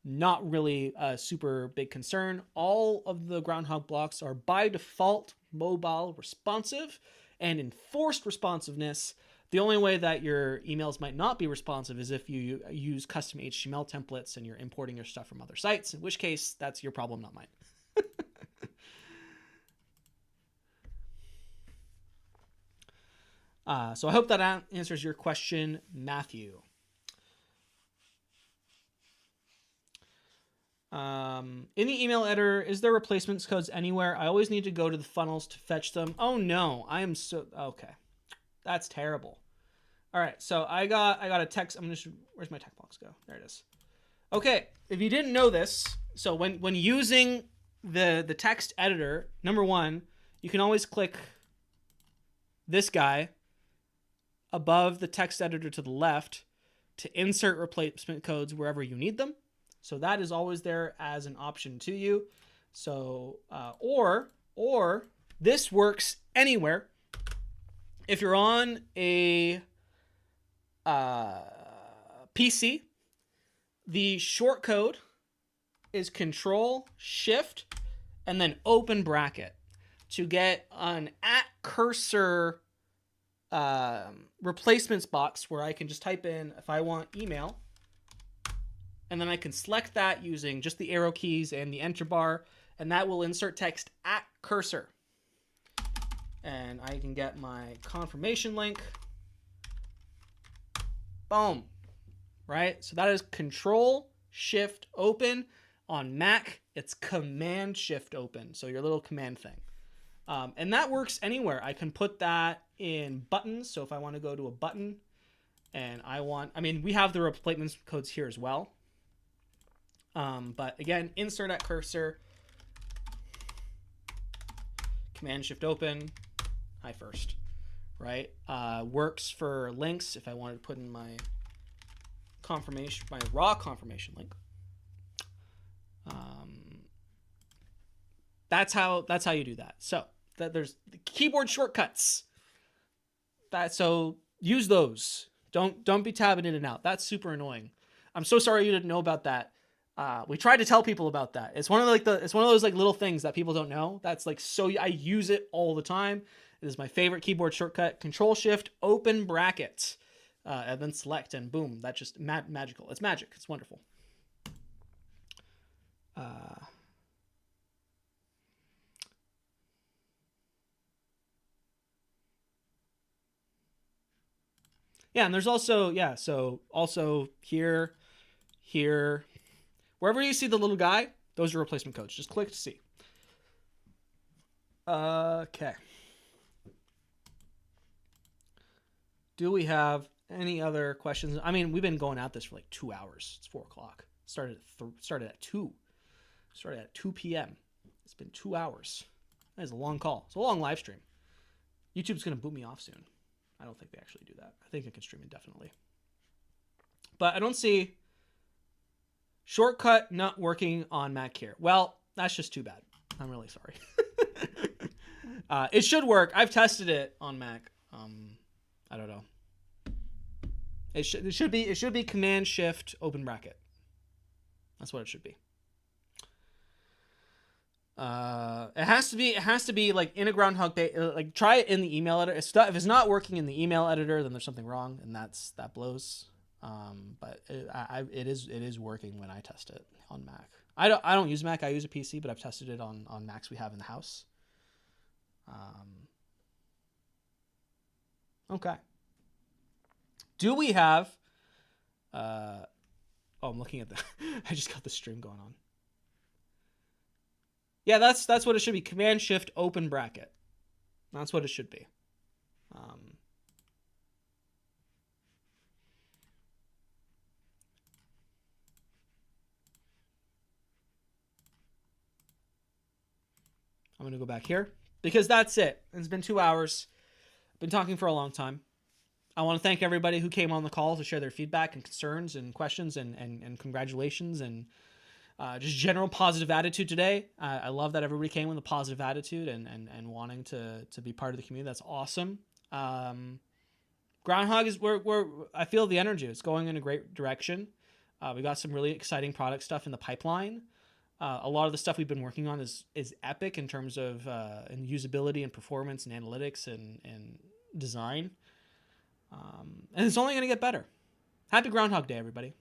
Speaker 1: not really a super big concern. All of the Groundhogg blocks are by default mobile responsive and enforced responsiveness. The only way that your emails might not be responsive is if you use custom HTML templates and you're importing your stuff from other sites, in which case that's your problem, not mine. So I hope that answers your question, Matthew. In the email editor, is there replacements codes anywhere? I always need to go to the funnels to fetch them. Oh no, I am so, okay. That's terrible. All right, so I got a text. Where's my text box go? There it is. Okay, if you didn't know this, so when using the text editor, number one, you can always click this guy above the text editor to the left to insert replacement codes wherever you need them. So that is always there as an option to you. So, or or this works anywhere. If you're on a PC, the short code is Control Shift and then open bracket to get an at cursor replacements box where I can just type in if I want email, and then I can select that using just the arrow keys and the enter bar, and that will insert text at cursor. And I can get my confirmation link. Boom. Right? So that is Control Shift open. On Mac, it's Command Shift open. So your little command thing. And that works anywhere. I can put that in buttons. So if I want to go to a button and we have the replacement codes here as well. But again, insert at cursor, Command Shift open, hi first, right? Works for links if I wanted to put in my confirmation, my raw confirmation link. That's how you do that. So there's the keyboard shortcuts. So use those. Don't be tabbing in and out. That's super annoying. I'm so sorry you didn't know about that. We tried to tell people about that. It's one of those like little things that people don't know. That's like, so I use it all the time. It is my favorite keyboard shortcut. Control Shift open bracket, and then select, and boom, that's just magical. It's magic. It's wonderful. Yeah, and there's also, so also here, wherever you see the little guy, those are replacement codes. Just click to see. Okay. Do we have any other questions? I mean, we've been going at this for like 2 hours. It's 4 o'clock. Started at 2 p.m. It's been 2 hours. That is a long call. It's a long live stream. YouTube's going to boot me off soon. I don't think they actually do that. I think I can stream indefinitely. But I don't see shortcut not working on Mac here. Well, that's just too bad. I'm really sorry. It should work. I've tested it on Mac. I don't know. It should be Command Shift open bracket. That's what it should be. It has to be like in a Groundhogg page. Like try it in the email editor. If it's not working in the email editor, then there's something wrong, and that blows. But it is working when I test it on Mac. I don't use Mac. I use a PC, but I've tested it on Macs we have in the house. Okay. Do we have? I'm looking at the. I just got the stream going on. Yeah, that's what it should be. Command Shift open bracket. That's what it should be. I'm going to go back here because that's it. It's been 2 hours. I've been talking for a long time. I want to thank everybody who came on the call to share their feedback and concerns and questions and congratulations and just general positive attitude today. I love that everybody came with a positive attitude and wanting to be part of the community. That's awesome. Groundhogg is where I feel the energy. It's going in a great direction. We got some really exciting product stuff in the pipeline. A lot of the stuff we've been working on is epic in terms of in usability and performance and analytics and design. And it's only going to get better. Happy Groundhog Day, everybody.